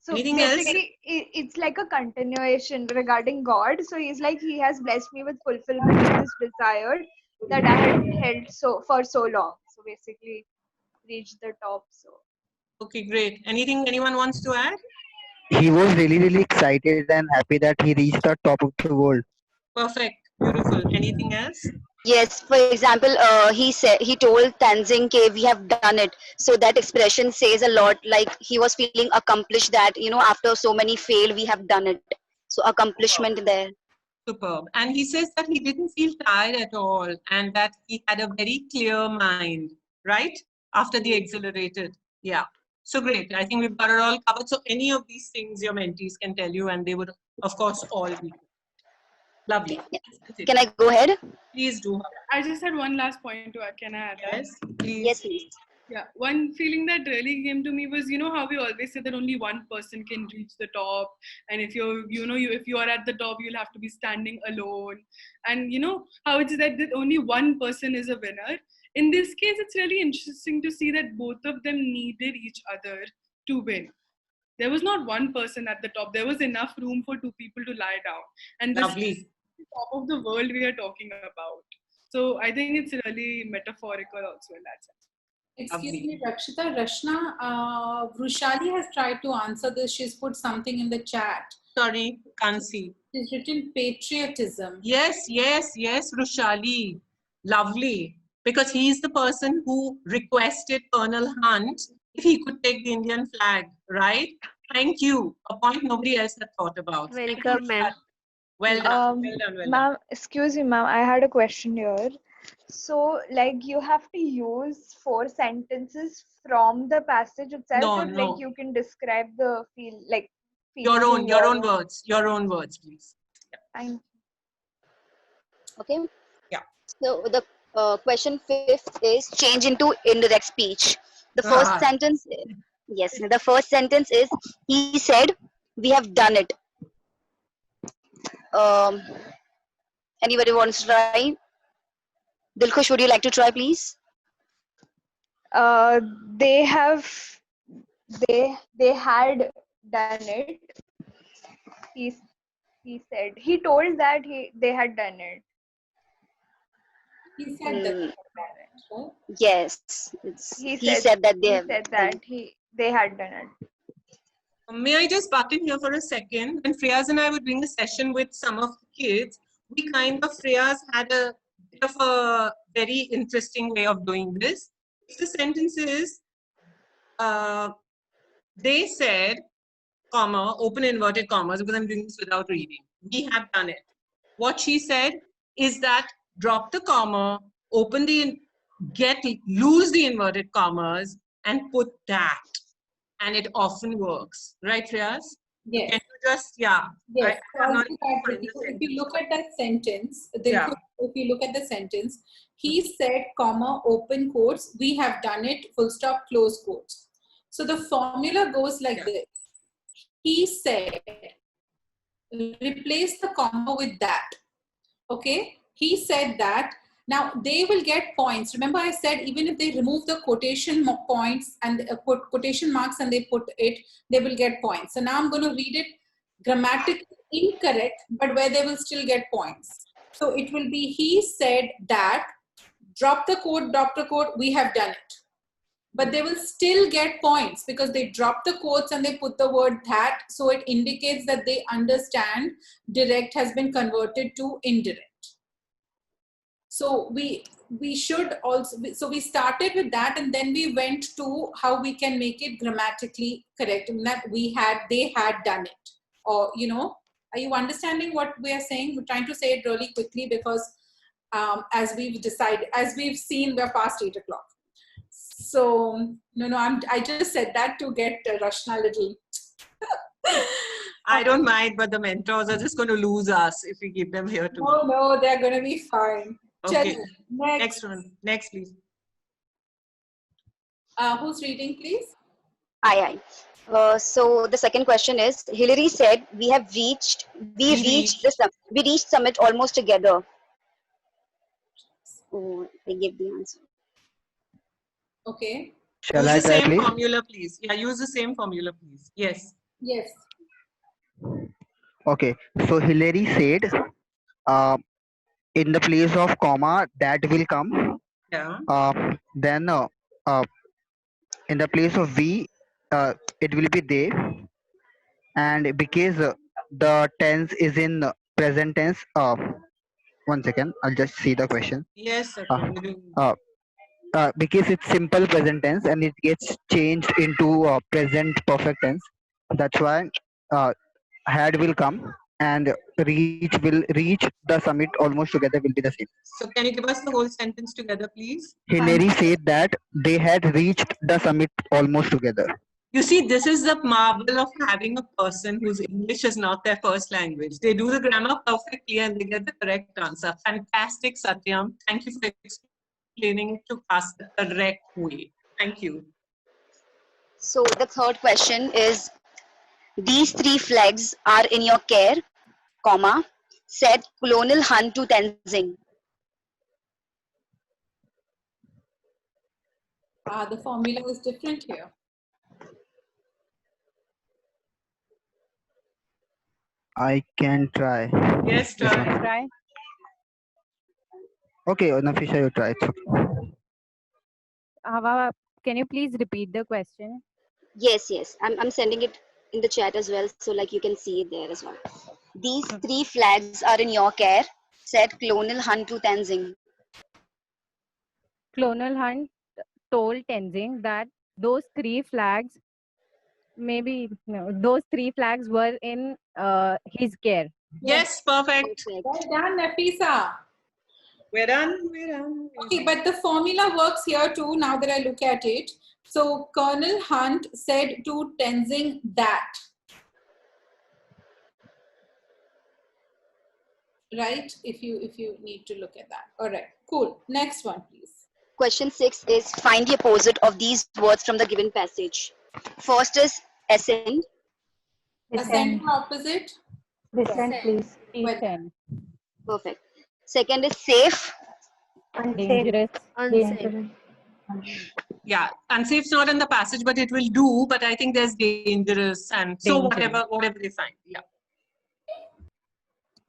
So Anything else? basically, it's like a continuation regarding God. So he's like, he has blessed me with fulfillment of this desire that I had held for so long. So basically, reached the top. So Okay, great. Anything anyone wants to add? He was really excited and happy that he reached the top of the world. Perfect. Beautiful. Anything else? Yes, for example, he told Tanzing, "Okay, we have done it." So that expression says a lot. Like he was feeling accomplished that after so many fail, we have done it. So accomplishment there. Superb. And he says that he didn't feel tired at all and that he had a very clear mind, right? After the exhilarated. Yeah. So great. I think we've got it all covered. So any of these things your mentees can tell you and they would, of course, all be. Lovely. Can I go ahead? Please do. I just had one last point to add. Can I add? Yes, please. Yes, please. Yeah, one feeling that really came to me was, how we always say that only one person can reach the top, and if if you are at the top, you'll have to be standing alone, and how it's that only one person is a winner. In this case, it's really interesting to see that both of them needed each other to win. There was not one person at the top. There was enough room for two people to lie down, and this Lovely. is the top of the world we are talking about. So I think it's really metaphorical also in that sense. Excuse me, Rakshita. Rashna, Vrushali has tried to answer this. She's put something in the chat. Sorry, can't see. She's written patriotism. Yes, Rushali. Lovely. Because he's the person who requested Colonel Hunt if he could take the Indian flag, right? Thank you. A point nobody else had thought about. welcome, ma'am. Well done. Well done. Well done. Ma'am, excuse me, ma'am. I had a question here. So, like, you have to use 4 sentences from the passage itself, No, or no. like you can describe the feeling Your own words. Your own words, please. Thank you. Okay. Yeah. So the question 5th is change into indirect speech. The first sentence, yes, the first sentence is, he said, "We have done it." Anybody wants to try? Dilkush, would you like to try, please? They had done it. He said, he told that they had done it. He said that. Right? Yes, he said that they had done it. May I just butt in here for a second? When Freyas and I were doing a session with some of the kids, Freyas had a bit of a very interesting way of doing this. The sentence is, they said, comma, open inverted commas, because I'm doing this without reading. We have done it. What she said is that drop the comma, lose the inverted commas, and put that. And it often works. Right, Freyas? Yes. Can you just, yeah. Yes. If you look at that sentence, if you look at the sentence, he said, comma, open quotes, we have done it, full stop, close quotes. So the formula goes like this. He said, replace the comma with that. Okay? He said that. Now they will get points. Remember I said even if they remove the quotation points and put quotation marks and they put it, they will get points. So now I'm going to read it grammatically incorrect, but where they will still get points. So it will be, he said that, drop the quote, we have done it. But they will still get points because they drop the quotes and they put the word that. So it indicates that they understand direct has been converted to indirect. So we should also, so we started with that, and then we went to how we can make it grammatically correct, and that they had done it, or are you understanding what we are saying? We're trying to say it really quickly because as we've seen, we're past 8 o'clock. So I just said that to get Rashna a little. I don't mind, but the mentors are just going to lose us if we keep them here too. No, they're going to be fine. Okay. Next. Next one. Next, please. Who's reading, please? Aye. So the second question is, Hillary said, we reached summit almost together. Oh, I gave the answer. Okay. Shall use I the try, same please? formula, please. Yeah, use the same formula, please. Yes. Yes. Okay. So Hillary said, in the place of comma, that will come. Yeah. Then in the place of we, it will be they. And because the tense is in present tense, 1 second, I'll just see the question. Yes, sir. Because it's simple present tense and it gets changed into present perfect tense. That's why had will come and reach the summit almost together will be the same. So can you give us the whole sentence together, please? Hillary said that they had reached the summit almost together. You see, this is the marvel of having a person whose English is not their first language. They do the grammar perfectly and they get the correct answer. Fantastic, Satyam. Thank you for explaining it to us the correct way. Thank you. So the third question is, these 3 flags are in your care, comma, said Colonel Han to Tenzing. The formula is different here. I can try. Yes, This one. Try. Okay, Nafisha, you try. It's okay. Hava, can you please repeat the question? Yes. I'm sending it in the chat as well, so like you can see it there as well. These 3 flags are in your care, said Colonel Han to Tenzing. Colonel Hunt told Tenzing that those 3 flags, those 3 flags were in his care. Yes, perfect. Well done, Nafisa. We're done. Okay, but the formula works here too, now that I look at it. So Colonel Hunt said to Tenzing that. Right? If you need to look at that. All right, cool. Next one, please. Question 6 is, find the opposite of these words from the given passage. First is ascend. Ascend opposite. Descend, please. Descend. Perfect. Second is safe. Dangerous. Dangerous. Yeah, unsafe's not in the passage, but it will do. But I think there's dangerous and so whatever they find. Yeah.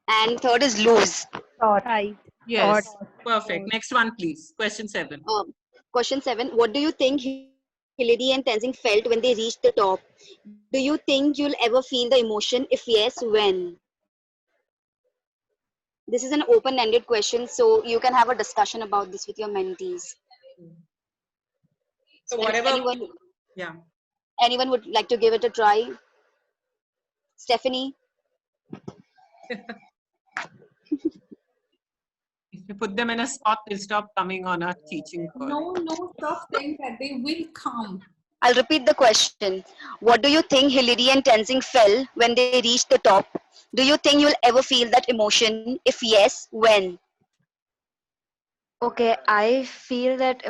And third is lose. Right. Yes. Perfect. Next one, please. Question 7. Question 7. What do you think Hillary and Tenzing felt when they reached the top? Do you think you'll ever feel the emotion? If yes, when? This is an open-ended question, so you can have a discussion about this with your mentees. So whatever. Anyone would like to give it a try? Stephanie? If you put them in a spot, they'll stop coming on our teaching course. No, stop saying that. They will come. I'll repeat the question. What do you think Hillary and Tenzing felt when they reached the top? Do you think you'll ever feel that emotion? If yes, when? Okay, I feel that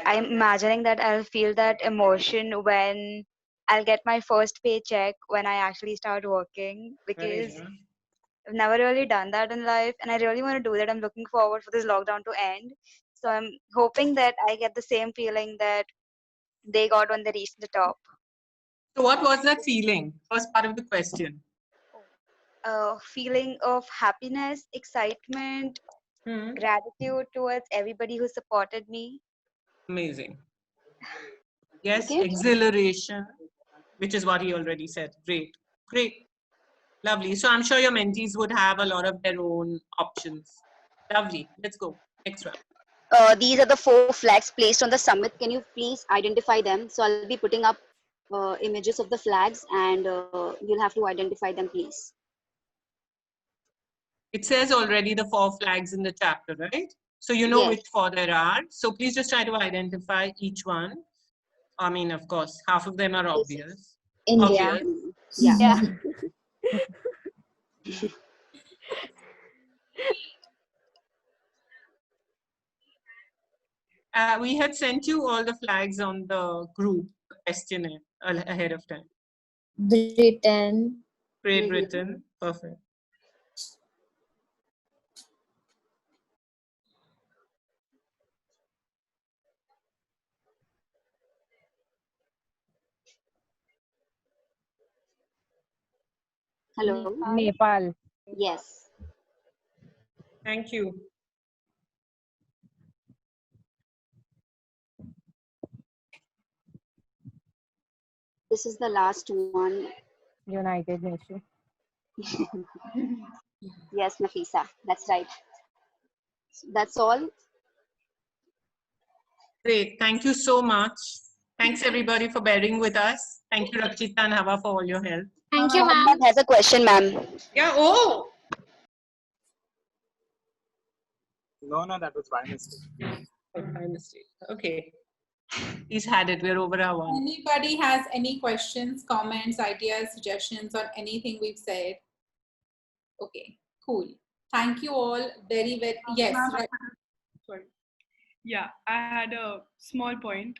I'm imagining that I'll feel that emotion when I'll get my first paycheck when I actually start working, because I've never really done that in life and I really want to do that. I'm looking forward for this lockdown to end. So I'm hoping that I get the same feeling that they got when they reached the top. So what was that feeling? First part of the question. Feeling of happiness, excitement, gratitude towards everybody who supported me. Amazing. Yes, exhilaration, which is what he already said. Great. Lovely. So I'm sure your mentees would have a lot of their own options. Lovely. Let's go. Next one. These are the 4 flags placed on the summit. Can you please identify them? So I'll be putting up images of the flags, and you'll have to identify them, please. It says already the 4 flags in the chapter, right? So you know Yes. which 4 there are. So please just try to identify each one. I mean, of course, half of them are obvious. India. Obvious. Yeah. We had sent you all the flags on the group questionnaire ahead of time. Britain. Great Britain. Perfect. Hello. Nepal. Yes. Thank you. This is the last one. United Nations. Yes, Nafisa. That's right. That's all. Great. Thank you so much. Thanks everybody for bearing with us. Thank you, Rakshita and Hava, for all your help. Thank you, ma'am. Mohammed has a question, ma'am. Yeah. Oh. No, that was by mistake. By mistake. Okay. He's had it. We're over our one. Anybody has any questions, comments, ideas, suggestions on anything we've said? Okay, cool. Thank you all very, very, yes. Right. Sorry. Yeah, I had a small point.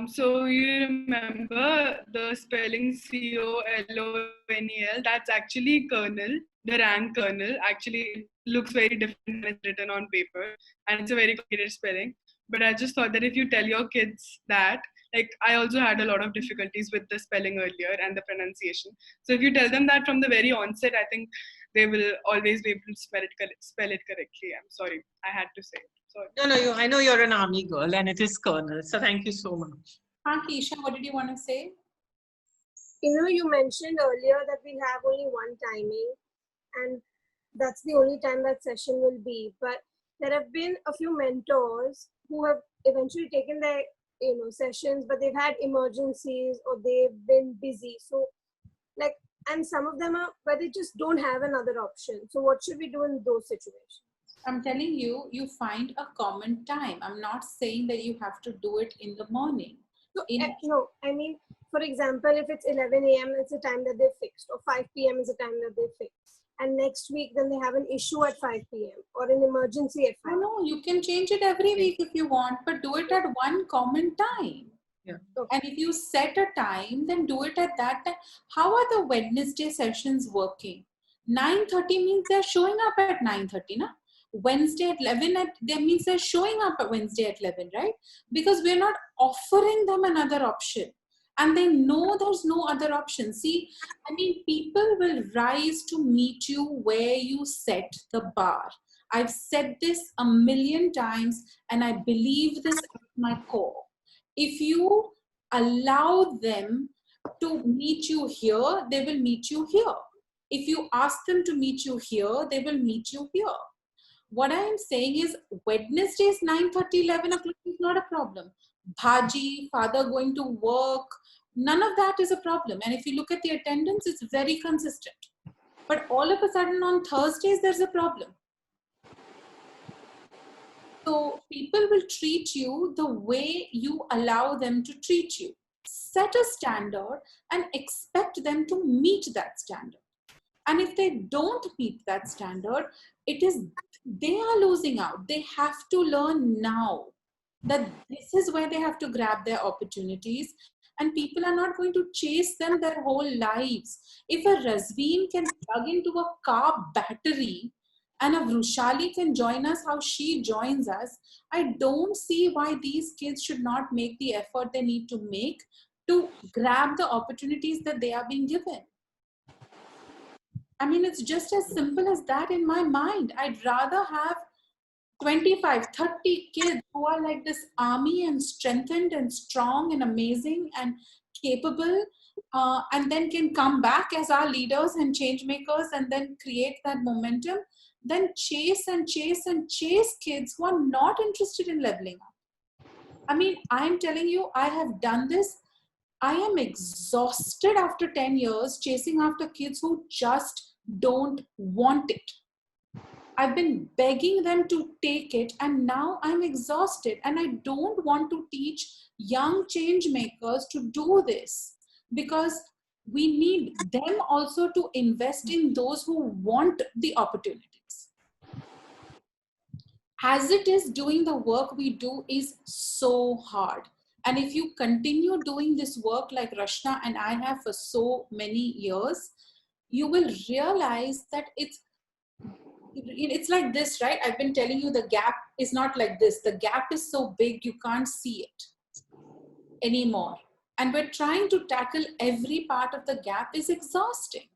So you remember the spelling COLONEL, that's actually Colonel, the rank Colonel. Actually, it looks very different when it's written on paper, and it's a very complicated spelling. But I just thought that if you tell your kids that, like I also had a lot of difficulties with the spelling earlier and the pronunciation. So if you tell them that from the very onset, I think they will always be able to spell it correctly. I'm sorry, I had to say it. Sorry. No, I know you're an army girl and it is Colonel. So thank you so much. Keisha, what did you want to say? You mentioned earlier that we'll have only one timing, and that's the only time that session will be. But there have been a few mentors who have eventually taken their sessions, but they've had emergencies or they've been busy. So and some of them are where they just don't have another option. So what should we do in those situations? I'm telling you, you find a common time. I'm not saying that you have to do it in the morning. No, I mean, for example, if it's 11 a.m., it's a time that they fixed, or 5 p.m. is a time that they fixed. And next week, then they have an issue at 5 p.m. or an emergency at 5 No, you can change it every week if you want, but do it at one common time. Yeah. And if you set a time, then do it at that time. How are the Wednesday sessions working? 9:30 means they're showing up at 9:30, na? Wednesday at 11, that means they're showing up at Wednesday at 11, right? Because we're not offering them another option. And they know there's no other option. See, I mean, people will rise to meet you where you set the bar. I've said this a million times, and I believe this at my core. If you allow them to meet you here, they will meet you here. If you ask them to meet you here, they will meet you here. What I am saying is Wednesdays 9:30, 11 o'clock is not a problem. Bhaji, father going to work, none of that is a problem. And if you look at the attendance, it's very consistent. But all of a sudden on Thursdays, there's a problem. So people will treat you the way you allow them to treat you. Set a standard and expect them to meet that standard. And if they don't meet that standard, they are losing out. They have to learn now that this is where they have to grab their opportunities, and people are not going to chase them their whole lives. If a Razveen can plug into a car battery and a Vrushali can join us how she joins us, I don't see why these kids should not make the effort they need to make to grab the opportunities that they are being given. I mean, it's just as simple as that in my mind. I'd rather have 25, 30 kids who are like this army and strengthened and strong and amazing and capable, and then can come back as our leaders and change makers and then create that momentum, then chase and chase and chase kids who are not interested in leveling up. I mean, I'm telling you, I have done this. I am exhausted after 10 years chasing after kids who just don't want it. I've been begging them to take it, and now I'm exhausted, and I don't want to teach young change makers to do this, because we need them also to invest in those who want the opportunities. As it is, doing the work we do is so hard. And if you continue doing this work like Rashna and I have for so many years, you will realize that it's like this, right? I've been telling you the gap is not like this. The gap is so big, you can't see it anymore. And we're trying to tackle every part of the gap is exhausting.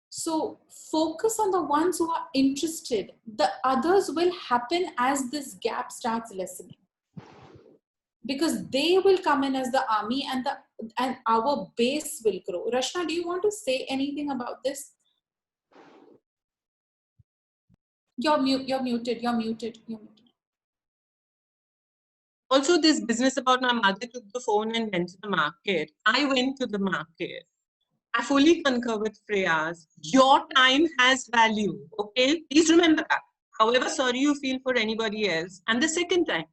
So focus on the ones who are interested. The others will happen as this gap starts lessening, because they will come in as the army, and our base will grow. Rashna, do you want to say anything about this? You're muted. Also, this business about my mother took the phone and went to the market. I went to the market. I fully concur with Freyas. Your time has value, okay? Please remember that. However sorry you feel for anybody else. And the second time,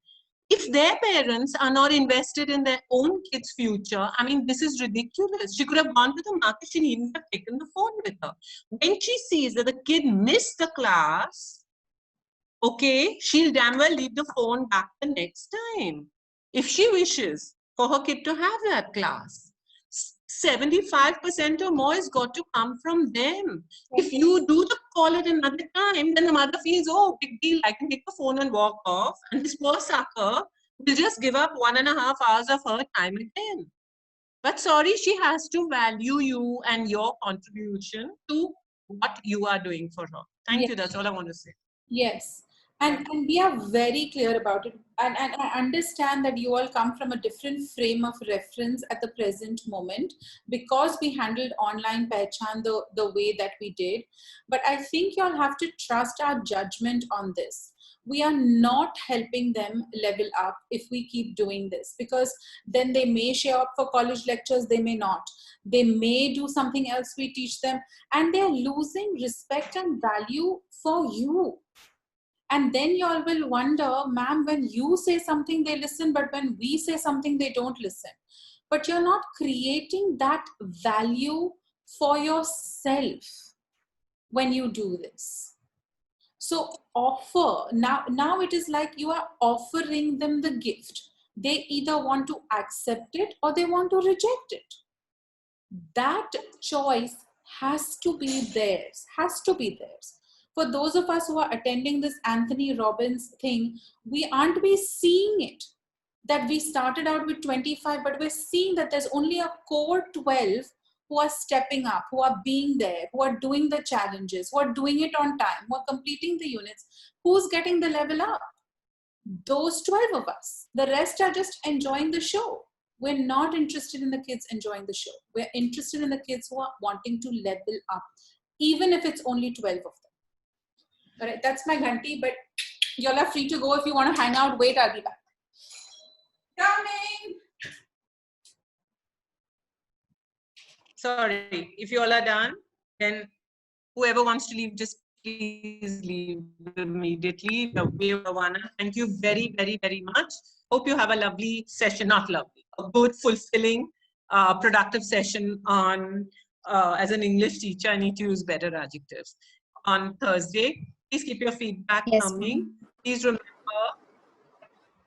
if their parents are not invested in their own kids' future, I mean, this is ridiculous. She could have gone to the market. She needn't have taken the phone with her. When she sees that the kid missed the class, okay, she'll damn well leave the phone back the next time, if she wishes for her kid to have that class. 75% or more has got to come from them. If you do the call at another time, then the mother feels, oh, big deal, I can take the phone and walk off. And this poor sucker will just give up 1.5 hours of her time again. But sorry, she has to value you and your contribution to what you are doing for her. Thank you. That's all I want to say. Yes. And we are very clear about it. And I understand that you all come from a different frame of reference at the present moment, because we handled online Pehchan the way that we did. But I think you all have to trust our judgment on this. We are not helping them level up if we keep doing this, because then they may show up for college lectures, they may not. They may do something else we teach them, and they're losing respect and value for you. And then you all will wonder, ma'am, when you say something, they listen, but when we say something, they don't listen. But you're not creating that value for yourself when you do this. So offer, now it is like you are offering them the gift. They either want to accept it or they want to reject it. That choice has to be theirs, For those of us who are attending this Anthony Robbins thing, we aren't seeing it. That we started out with 25, but we're seeing that there's only a core 12 who are stepping up, who are being there, who are doing the challenges, who are doing it on time, who are completing the units. Who's getting the level up? Those 12 of us. The rest are just enjoying the show. We're not interested in the kids enjoying the show. We're interested in the kids who are wanting to level up, even if it's only 12 of them. All right, that's my ghanti, but y'all are free to go if you want to hang out. Wait, I'll be back. Coming! Sorry, if you all are done, then whoever wants to leave, just please leave immediately. Thank you very, very, very much. Hope you have a lovely session, not lovely, a good, fulfilling, productive session on, as an English teacher, I need to use better adjectives, on Thursday. Please keep your feedback coming. Please remember,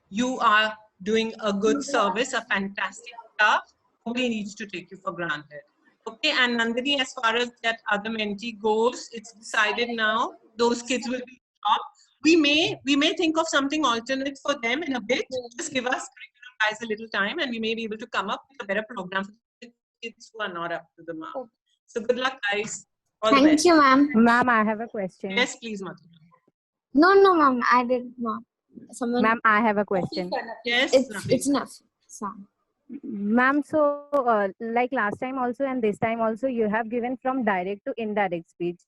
you are doing a good service, a fantastic staff. Nobody needs to take you for granted. Okay, and Nandini, as far as that other mentee goes, it's decided now. Those kids will be taught. We may think of something alternate for them in a bit. Just give us curriculum guys a little time, and we may be able to come up with a better program for the kids who are not up to the mark. So good luck, guys. All the Thank best. you, ma'am. Ma'am, I have a question. Yes, please, Madhu. No, ma'am, I did not. Someone. Ma'am, I have a question. Yes, it's enough. Sorry. Ma'am, so like last time also and this time also, you have given from direct to indirect speech.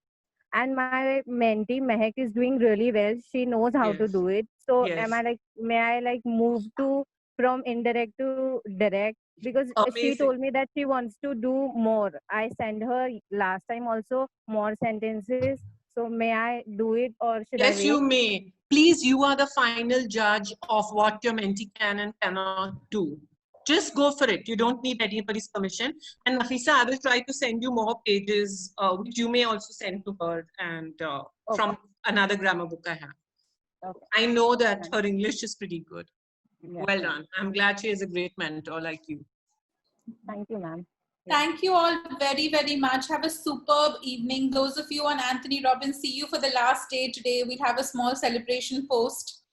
and my mentee Mehak is doing really well. She knows how to Yes. do it. So Yes. may I like move to from indirect to direct? Because she Amazing. told me that she wants to do more. I sent her last time also more sentences. So may I do it or should I Yes, you wait? may. Please, you are the final judge of what your mentee can and cannot do. Just go for it. You don't need anybody's permission. And Nafisa, I will try to send you more pages, which you may also send to her, and from another grammar book I have. Okay. I know that her English is pretty good. Yes, Well ma'am. done. I'm glad she is a great mentor like you. Thank you, ma'am. Thank you all very, very much. Have a superb evening. Those of you on Anthony Robbins, see you for the last day today. We'll have a small celebration post.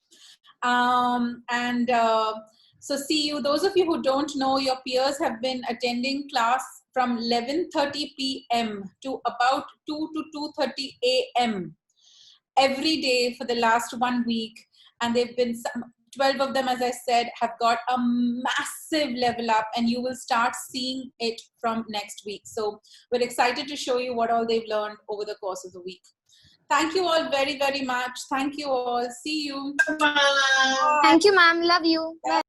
So see you. Those of you who don't know, your peers have been attending class from 11:30 p.m. to about 2 to 2:30 a.m. every day for the last 1 week. And they've been 12 of them, as I said, have got a massive level up, and you will start seeing it from next week. So we're excited to show you what all they've learned over the course of the week. Thank you all very, very much. Thank you all. See you. Thank you, ma'am. Love you. Bye.